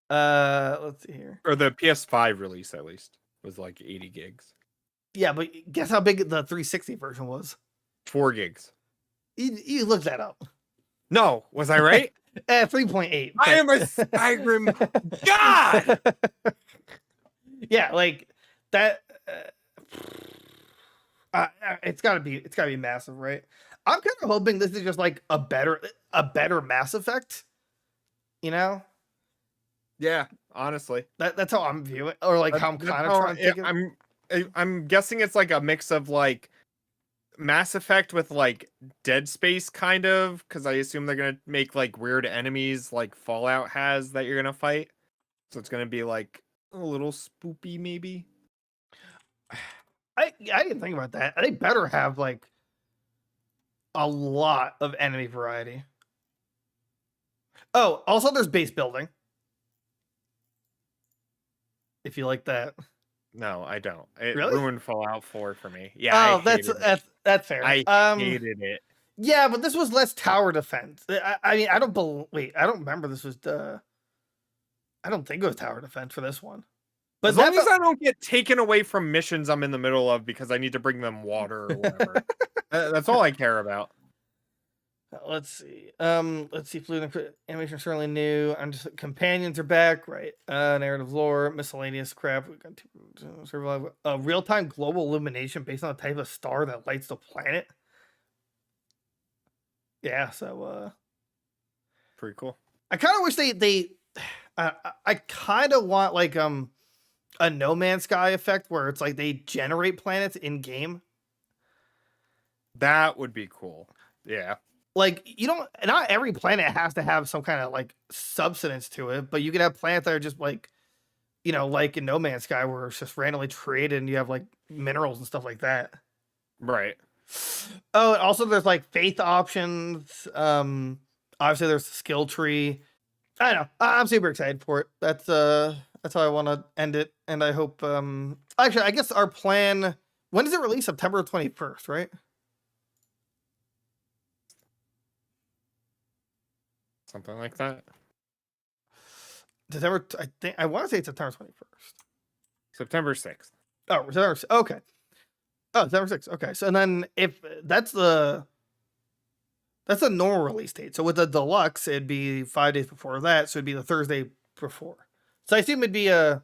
Let's see here. Or the PS5 release at least was like 80 gigs. Yeah, but guess how big the 360 version was? 4 gigs. You looked that up. No, was I right? 3.8. I am a Skyrim god. Yeah, like that. It's gotta be massive, right? I'm kind of hoping this is just like a better Mass Effect. You know? Yeah, honestly, That's how I'm viewing, or like how I'm kind of trying to think of. I'm guessing it's like a mix of like Mass Effect with like Dead Space kind of, because I assume they're gonna make like weird enemies like Fallout has that you're gonna fight. So it's gonna be like a little spoopy, maybe. I didn't think about that. They better have like a lot of enemy variety. Oh, also there's base building. If you like that. No, I don't. It Really? ruined Fallout 4 for me. Yeah. Oh, that's fair. I hated it. Yeah, but this was less tower defense. I mean, I don't remember this was I don't think it was tower defense for this one. But as long as I don't get taken away from missions I'm in the middle of because I need to bring them water or whatever. That's all I care about. Let's see. Fluid animation is certainly new. Companions are back, right? Narrative lore, miscellaneous crap. We got survival. Real-time global illumination based on the type of star that lights the planet. Yeah, so pretty cool. I kind of wish they I kind of want like a No Man's Sky effect where it's like they generate planets in game. That would be cool. Yeah. Like, not every planet has to have some kind of like substance to it, but you can have planets that are just like, like in No Man's Sky where it's just randomly created and you have like minerals and stuff like that. Right. Oh, and also there's like faith options. Obviously there's the skill tree. I don't know. I'm super excited for it. That's how I want to end it. And I hope, actually, I guess our plan, when does it release? September 21st, right? Something like that. I want to say it's September 21st. September 6th. Oh, September. Okay. Oh, September 6th. Okay. So then if that's the normal release date. So with the deluxe, it'd be 5 days before that. So it'd be the Thursday before. So I assume it'd be if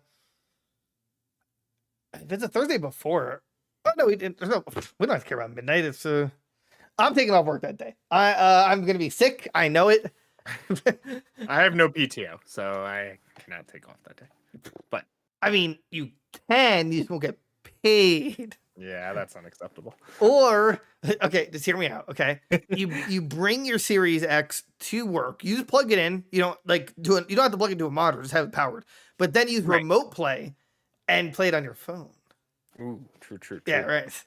it's a Thursday before. Oh no, we don't have to care about midnight. It's I'm taking off work that day. I'm gonna be sick. I know it. I have no PTO, so I cannot take off that day. But I mean, you can. You just won't get paid. Yeah, that's unacceptable. Or okay, just hear me out. Okay, you bring your Series X to work. You just plug it in. You don't You don't have to plug it into a monitor. Just have it powered. But then use remote play and play it on your phone. Ooh, true. Yeah, right.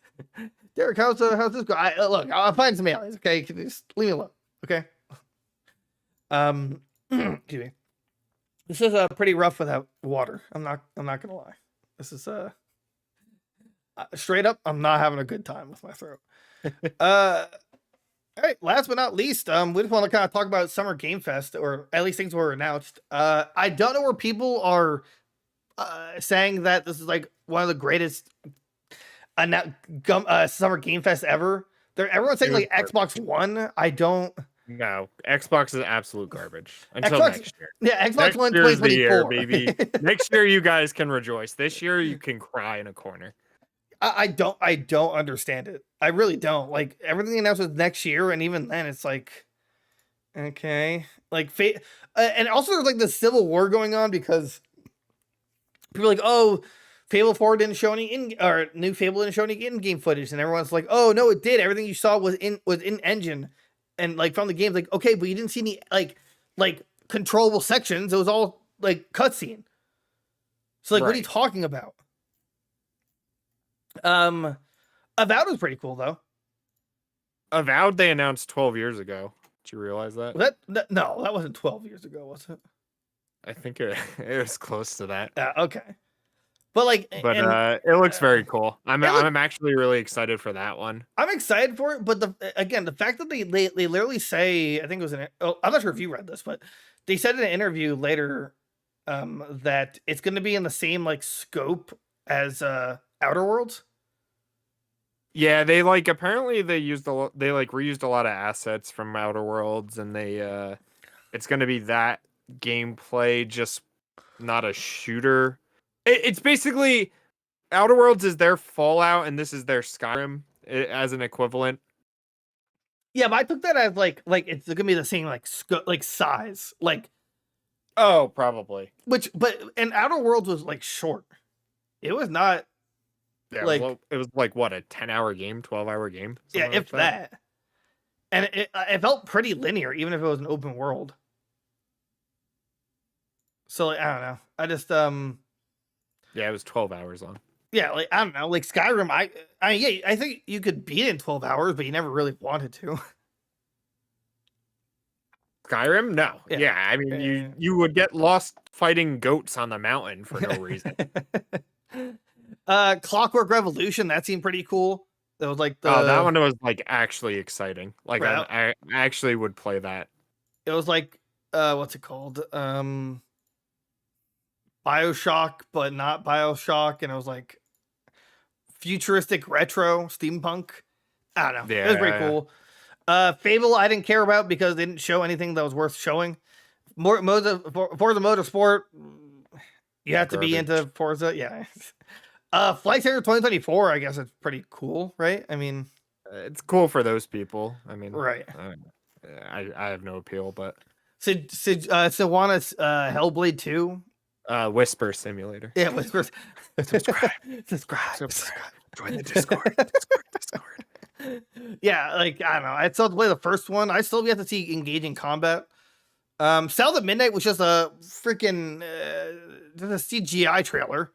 Derek, how's this go? Look, I'll find some aliens. Okay, just leave me alone. Okay. Excuse me. This is pretty rough without water. I'm not gonna lie. This is straight up. I'm not having a good time with my throat. All right. Last but not least, we just want to kind of talk about Summer Game Fest, or at least things were announced. I don't know where people are saying that this is like one of the greatest Summer Game Fest ever. Everyone's saying like Xbox One. I don't. No, Xbox is absolute garbage until next year. Yeah, Xbox One 2024, baby. Next year, you guys can rejoice. This year, you can cry in a corner. I don't understand it. I really don't. Like everything announced was next year, and even then, it's like, okay, like and also there's like the civil war going on because people are like, oh, Fable 4 didn't show any or new Fable didn't show any in-game footage, and everyone's like, oh no, it did. Everything you saw was in engine, and like from the games, like okay, but you didn't see any like controllable sections. It was all like cutscene. So like, what are you talking about? Avowed was pretty cool though. Avowed they announced 12 years ago. Did you realize that? No, that wasn't 12 years ago, was it? I think it was close to that. Okay. But like, it looks very cool. I'm actually really excited for that one. I'm excited for it, but the fact that they literally say, I think it was I'm not sure if you read this, but they said in an interview later that it's going to be in the same like scope as Outer Worlds. Yeah, they like apparently they reused a lot of assets from Outer Worlds, and they it's going to be that gameplay, just not a shooter. It's basically Outer Worlds is their Fallout, and this is their Skyrim as an equivalent. Yeah, but I took that as like it's gonna be the same like size, like. Oh, probably. And Outer Worlds was like short. It was not. Yeah, like it was like what, a 10-hour game, 12-hour game. Yeah, if that. And it felt pretty linear, even if it was an open world. So like, I don't know. I just yeah, it was 12 hours long. Yeah, like I don't know, like Skyrim. I mean, yeah, I think you could beat it in 12 hours, but you never really wanted to. Skyrim? No. Yeah, I mean, you would get lost fighting goats on the mountain for no reason. Clockwork Revolution, that seemed pretty cool. That was like that one was like actually exciting. Like I actually would play that. It was like what's it called? BioShock, but not BioShock, and it was like futuristic retro steampunk. I don't know. Yeah, it was pretty cool. Fable, I didn't care about because they didn't show anything that was worth showing. Forza Motorsport, you have to be into Forza. Yeah. Flight Simulator 2024, I guess it's pretty cool, right? I mean, it's cool for those people. I mean, right. I have no appeal, but Sawana's Hellblade 2. Whisper Simulator. Yeah, Whisper. Subscribe. Join the Discord. Yeah, like I don't know. I still have to play the first one. I still have to see engaging combat. South at Midnight was just a freaking the CGI trailer,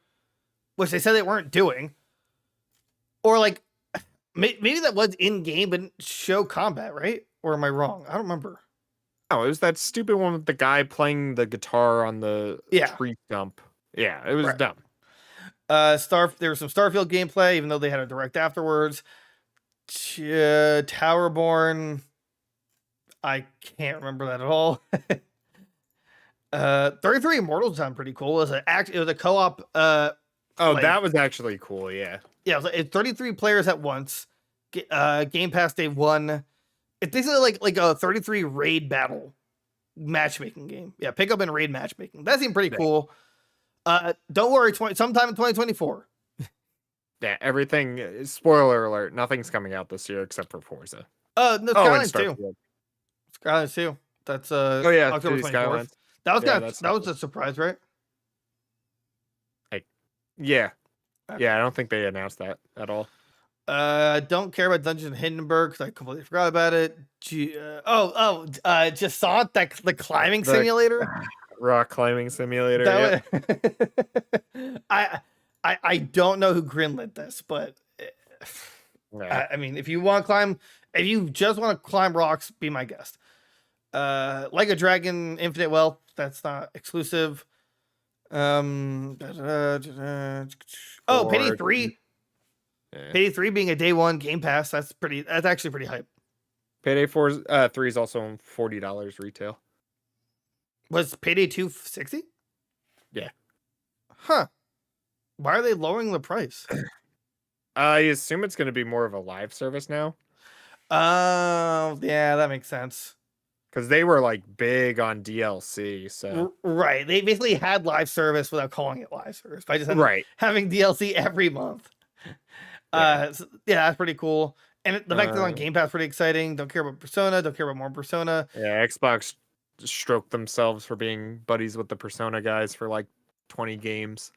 which they said they weren't doing. Or like maybe that was in game but didn't show combat, right? Or am I wrong? I don't remember. No, it was that stupid one with the guy playing the guitar on the tree stump. Yeah, it was dumb. There was some Starfield gameplay, even though they had a direct afterwards. Towerborn, I can't remember that at all. 33 Immortals sound pretty cool. It was a co-op. That was actually cool. Yeah, it was 33 players at once. Game Pass Day 1. It's basically like a 33 raid battle matchmaking game. Yeah, pick up and raid matchmaking. That seemed pretty cool. Don't worry, sometime in 2024. Yeah, everything. Spoiler alert: nothing's coming out this year except for Forza. No, Skylines 2. Skylines 2. That's October 24th. That was a surprise, right? Yeah. I don't think they announced that at all. Don't care about Dungeons and Hindenburg because I completely forgot about it. Just saw it. The climbing simulator. Rock climbing simulator. I don't know who greenlit this, but I mean, if you just want to climb rocks, be my guest. Like a Dragon Infinite Wealth, that's not exclusive. Payday 3. Yeah. Payday 3 being a day one Game Pass, that's actually pretty hype. Payday 3 is also on $40 retail. Was Payday 2 $60? Yeah. Huh. Why are they lowering the price? I assume it's going to be more of a live service now. Oh, yeah, that makes sense. Because they were like big on DLC, so right. They basically had live service without calling it live service by just having DLC every month. Yeah. Yeah, that's pretty cool. And the fact that it's on Uh, Game Pass is pretty exciting. Don't care about Persona. Don't care about more Persona. yeah, Xbox stroked themselves for being buddies with the Persona guys for like 20 games.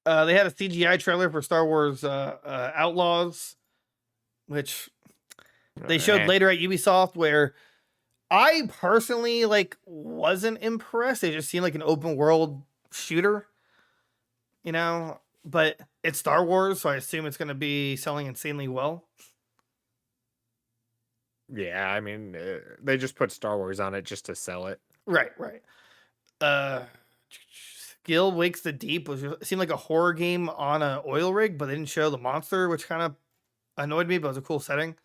They had a CGI trailer for Star Wars Outlaws, which they showed Eh. later at Ubisoft, where I personally wasn't impressed. It just seemed like an open world shooter, but it's Star Wars, so I assume it's going to be selling insanely well. Yeah, I mean, they just put Star Wars on it just to sell it. Right. Skill Wakes the Deep it seemed like a horror game on an oil rig, but they didn't show the monster, which kind of annoyed me, but it was a cool setting.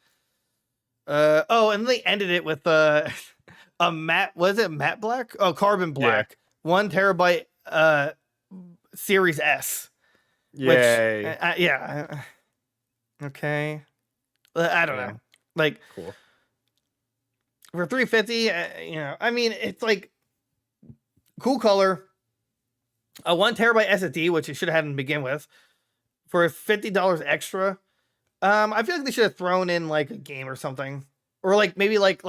And they ended it with a matte. Was it matte black? Oh, carbon black. 1 terabyte Series S. Yay! Which, yeah. Okay. I don't know. Like, cool. For $350, I mean, it's like cool color. A 1 terabyte SSD, which it should have had to begin with, for $50 extra. I feel like they should have thrown in like a game or something, or like maybe like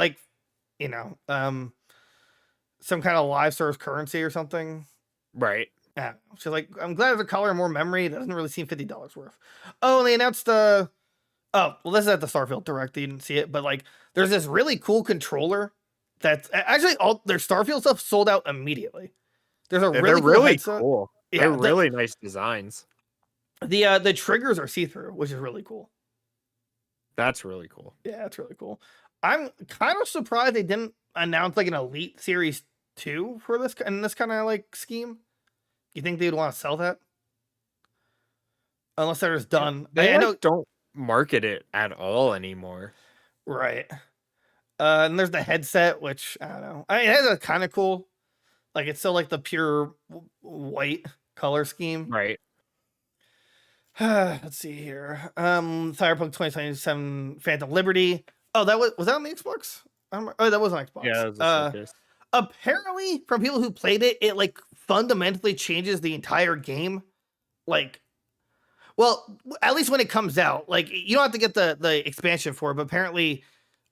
some kind of live source currency or something. Right. Yeah. So like, I'm glad there's a color and more memory. It doesn't really seem $50 worth. Oh, and they announced oh, well, this is at the Starfield Direct. You didn't see it, but like, there's this really cool controller that's actually all their Starfield stuff sold out immediately. There's a really cool really headset. cool. Yeah, They're really nice designs. The triggers are see-through, which is really cool. That's really cool. Yeah, that's really cool. I'm kind of surprised they didn't announce like an Elite Series 2 for this in this kind of like scheme. You think they would want to sell that? Unless they're just done. They I know don't market it at all anymore. Right. And there's the headset, which I don't know. It has a kind of cool, like it's still like the pure white color scheme. Right. Let's see here. Cyberpunk 2077 Phantom Liberty. Oh, that was that on the Xbox? Oh, that was on Xbox. Yeah, it was apparently, from people who played it, it like fundamentally changes the entire game. Like, well, at least when it comes out, like you don't have to get the expansion for it, but apparently,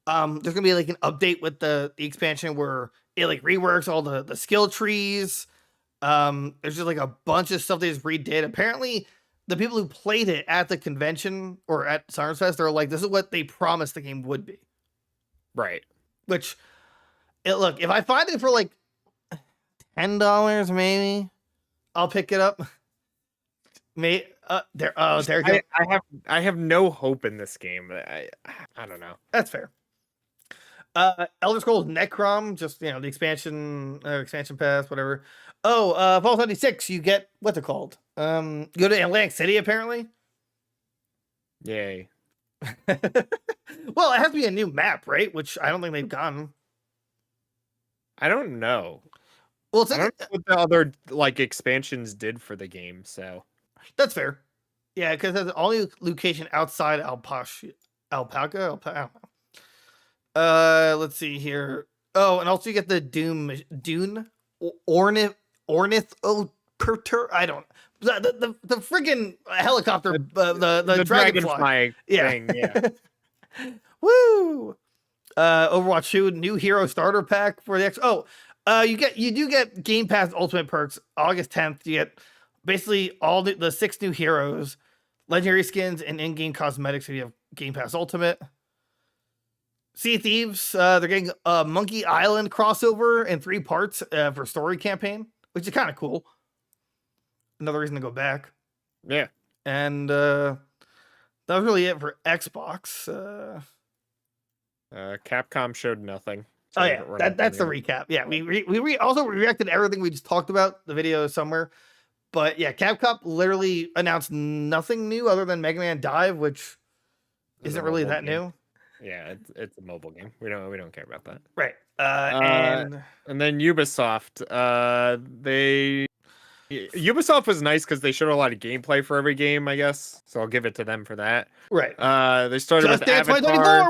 there's gonna be like an update with the expansion where it like reworks all the skill trees. There's just like a bunch of stuff they just redid. Apparently, the people who played it at the convention or at Summer's Fest, they're like, this is what they promised the game would be. Right. Which, look, if I find it for like $10, maybe I'll pick it up. There you go. I have no hope in this game. I don't know. That's fair. Elder Scrolls Necrom, just the expansion pass, whatever. Oh, Fallout 76, you get what's it called? Go to Atlantic City apparently. Yay. Well, it has to be a new map, right? Which I don't think they've gotten. I don't know. Well, I don't know what the other like expansions did for the game, so that's fair. Yeah, because there's only location outside Alpaca. I don't know. Let's see here. Oh, and also you get the Dune Ornith I don't the friggin' helicopter the dragonfly thing, yeah. Woo! Overwatch 2 new hero starter pack for the X. You do get Game Pass Ultimate perks August 10th. You get basically all the 6 new heroes, legendary skins, and in-game cosmetics if you have Game Pass Ultimate. Sea of Thieves, they're getting a Monkey Island crossover in 3 parts for story campaign, which is kind of cool. Another reason to go back. Yeah. And that was really it for Xbox. Capcom showed nothing. So that's the recap. Yeah, we also reacted to everything we just talked about. The video is somewhere. But yeah, Capcom literally announced nothing new other than Mega Man Dive, which isn't really that new. Yeah, it's a mobile game. We don't care about that. Right. And then Ubisoft, Ubisoft was nice because they showed a lot of gameplay for every game, I guess. So I'll give it to them for that. Right. They started Just with Dance Avatar.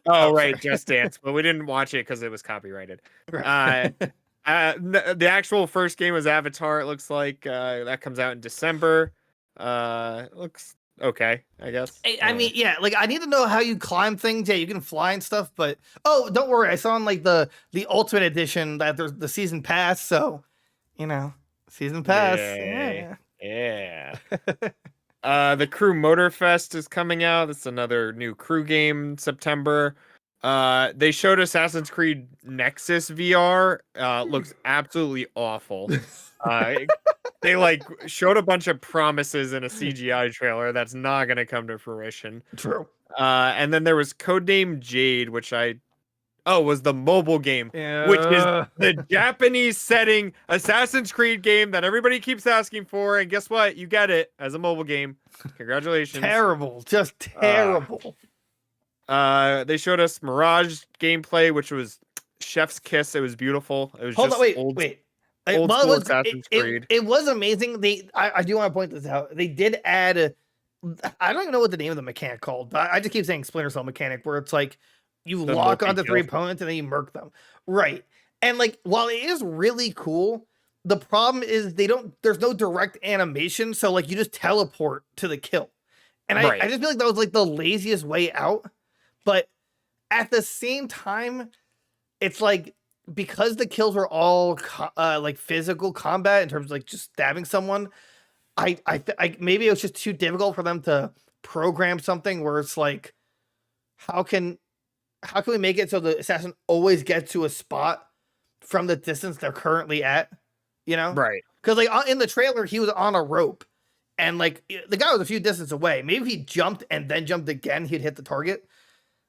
Oh, right, Just Dance, but we didn't watch it because it was copyrighted. Right. The actual first game was Avatar. It looks like that comes out in December. It looks okay, I guess. I mean, yeah, like I need to know how you climb things. Yeah, you can fly and stuff, but don't worry, I saw in like the Ultimate Edition that there's the season pass, so season pass. Yay. Yeah. The Crew Motorfest is coming out. It's another new crew game in September. They showed Assassin's Creed Nexus VR. Looks absolutely awful. They like showed a bunch of promises in a CGI trailer that's not gonna come to fruition. True. And then there was Codename Jade, which was the mobile game, Yeah. which is the Japanese setting Assassin's Creed game that everybody keeps asking for. And guess what? You get it as a mobile game. Congratulations. Terrible. Just terrible. They showed us Mirage gameplay, which was chef's kiss. It was beautiful. It was Hold just on, wait. old school Assassin's Creed. It was amazing. I do want to point this out. They did add I don't even know what the name of the mechanic called, but I just keep saying Splinter Cell mechanic, where it's like you The lock onto 3 multi-kill. opponents and then you murk them. Right. And like while it is really cool, the problem is there's no direct animation, so like you just teleport to the kill. And Right. I just feel like that was like the laziest way out. But at the same time, it's like because the kills are all like physical combat in terms of like just stabbing someone, I maybe it was just too difficult for them to program something where it's like, how can we make it so the assassin always gets to a spot from the distance they're currently at? Right. Because like in the trailer, he was on a rope, and like the guy was a few distance away. Maybe if he jumped and then jumped again, he'd hit the target.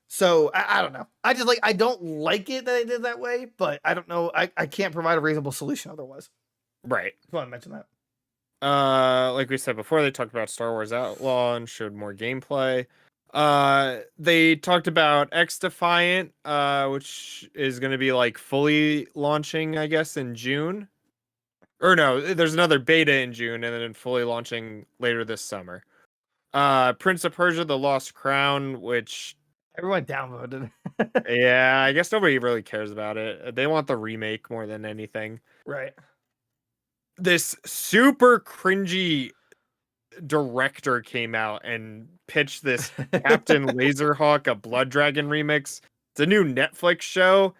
So I don't know. I just I don't like it that I did that way, but I don't know. I can't provide a reasonable solution otherwise. Right. Just want to mention that. Like we said before, they talked about Star Wars Outlaw and showed more gameplay. They talked about X Defiant, which is going to be like fully launching, I guess, in June. Or no, there's another beta in June and then fully launching later this summer. Prince of Persia: The Lost Crown, which Everyone downvoted. yeah, I guess nobody really cares about it. They want the remake more than anything. Right. This super cringy director came out and pitched this Captain Laserhawk, a Blood Dragon remix. It's a new Netflix show.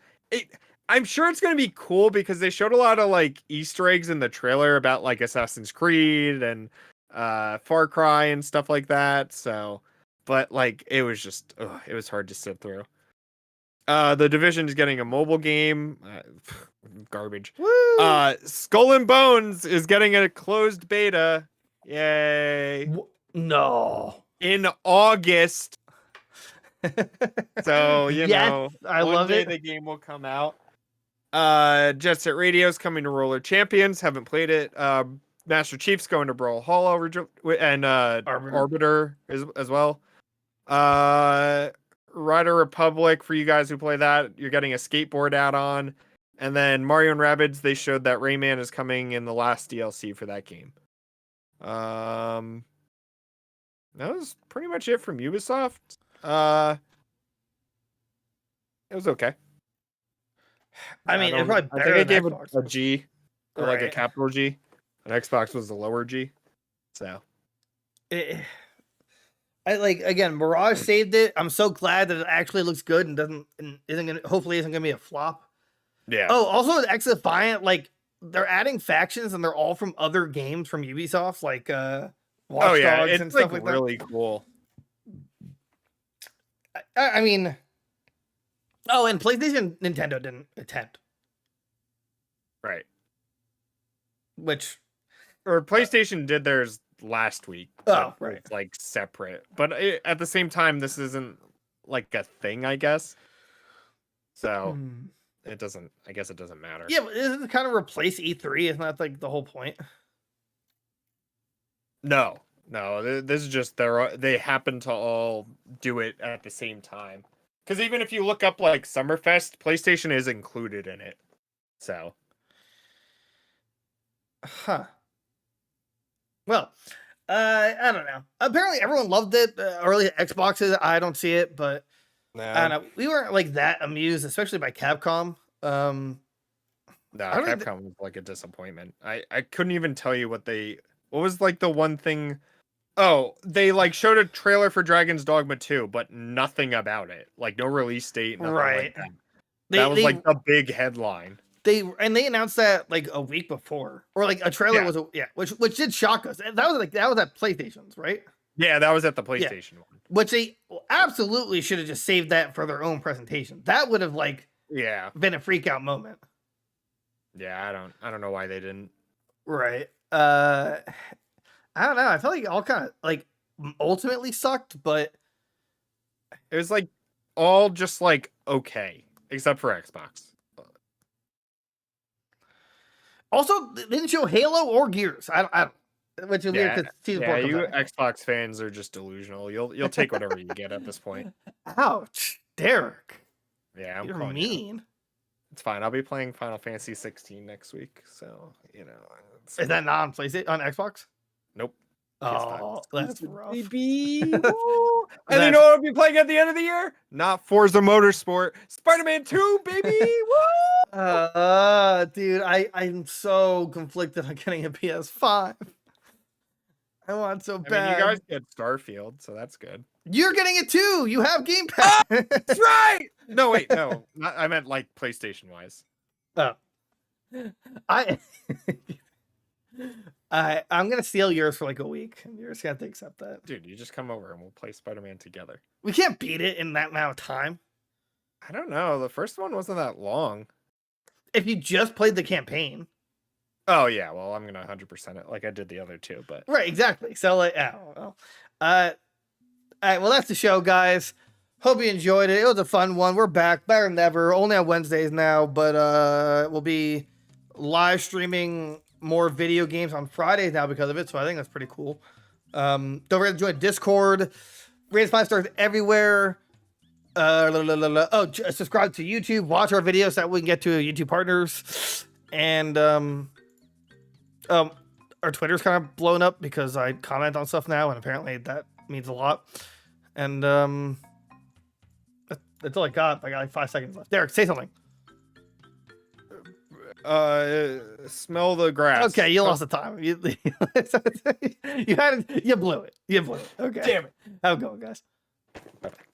I'm sure it's going to be cool because they showed a lot of like Easter eggs in the trailer about like Assassin's Creed and Far Cry and stuff like that. So, but like it was just it was hard to sit through. The Division is getting a mobile game. Garbage. Woo! Skull and Bones is getting a closed beta. Yay. No. In August. So, you know, I one love day it. the game will come out. Jet Set Radio's coming to Roller Champions. Haven't played it. Master Chief's going to Brawl Hollow and Arbiter as well. Rider Republic, for you guys who play that, you're getting a skateboard add-on. And then Mario and Rabbids, they showed that Rayman is coming in the last DLC for that game. That was pretty much it from Ubisoft. It was okay. I mean, it's probably I better think I than gave Xbox. a G, or like a Right. capital G. And Xbox was the lower G. So I like again, Mirage saved it. I'm so glad that it actually looks good and hopefully isn't gonna be a flop. yeah. Oh, also with X Defiant, like they're adding factions and they're all from other games from Ubisoft, like Watch Dogs it's and stuff like really cool. that. I mean, and PlayStation, Nintendo didn't attempt, Right. which Or PlayStation did theirs last week. Oh, but right. it's like separate. But at the same time, this isn't like a thing, I guess. So it doesn't. I guess it doesn't matter. yeah, but isn't it kind of replace E3? Isn't that like the whole point? No. This is just they happen to all do it at the same time. Because even if you look up like Summerfest, PlayStation is included in it. So. Huh. Well, I don't know. Apparently, everyone loved it. Early Xboxes, I don't see it, but I don't know. We weren't like that amused, especially by Capcom. No, don't think Capcom was like a disappointment. I couldn't even tell you what was like the one thing. Oh, they like showed a trailer for Dragon's Dogma 2, but nothing about it. Like no release date, nothing Right. like that. They, That was they, like the big headline. they announced that like a week before, or like a trailer was which did shock us. That was at PlayStation's, right? Yeah, that was at the PlayStation one. Which they absolutely should have just saved that for their own presentation. That would have like been a freak out moment. Yeah, I don't know why they didn't. Right. I don't know. I felt like it all kind of like ultimately sucked, but it was like all just like okay, except for Xbox. Also, they didn't show Halo or Gears. I don't. Which is weird because season 4 comes you out. Xbox fans are just delusional. You'll take whatever you get at this point. Ouch, Derek. Yeah, You're mean. It's fine. I'll be playing Final Fantasy 16 next week, so you know. Is that not on PlayStation on Xbox? Nope. Oh, that's rough. And you know what I'll be playing at the end of the year? Not Forza Motorsport, Spider-Man 2, baby. Woo! Dude, I'm so conflicted on getting a PS5. I want so bad. I mean, you guys get Starfield, so that's good. You're getting it too. You have Game Pass. Oh, that's right. No, wait, no. I meant like PlayStation wise. Oh. I'm gonna steal yours for like a week, and you're just gonna have to accept that. Dude, you just come over and we'll play Spider-Man together. We can't beat it in that amount of time. I don't know. The first one wasn't that long. If you just played the campaign. Oh yeah, well I'm gonna 100% it like I did the other two, but right, exactly. So like, I don't know. All right, well that's the show, guys. Hope you enjoyed it. It was a fun one. We're back, better than ever. Only on Wednesdays now, but we'll be live streaming more video games on Fridays now because of it. So I think that's pretty cool. Don't forget to join Discord. Rate us 5 stars everywhere. Subscribe to YouTube. Watch our videos so that we can get to YouTube partners. And our Twitter's kind of blown up because I comment on stuff now, and apparently that means a lot. And that's all I got. I got like 5 seconds left. Derek, say something. Smell the grass. Okay, you lost the time. You blew it. You blew it. Okay. Damn it. Have a good one, guys. Bye-bye.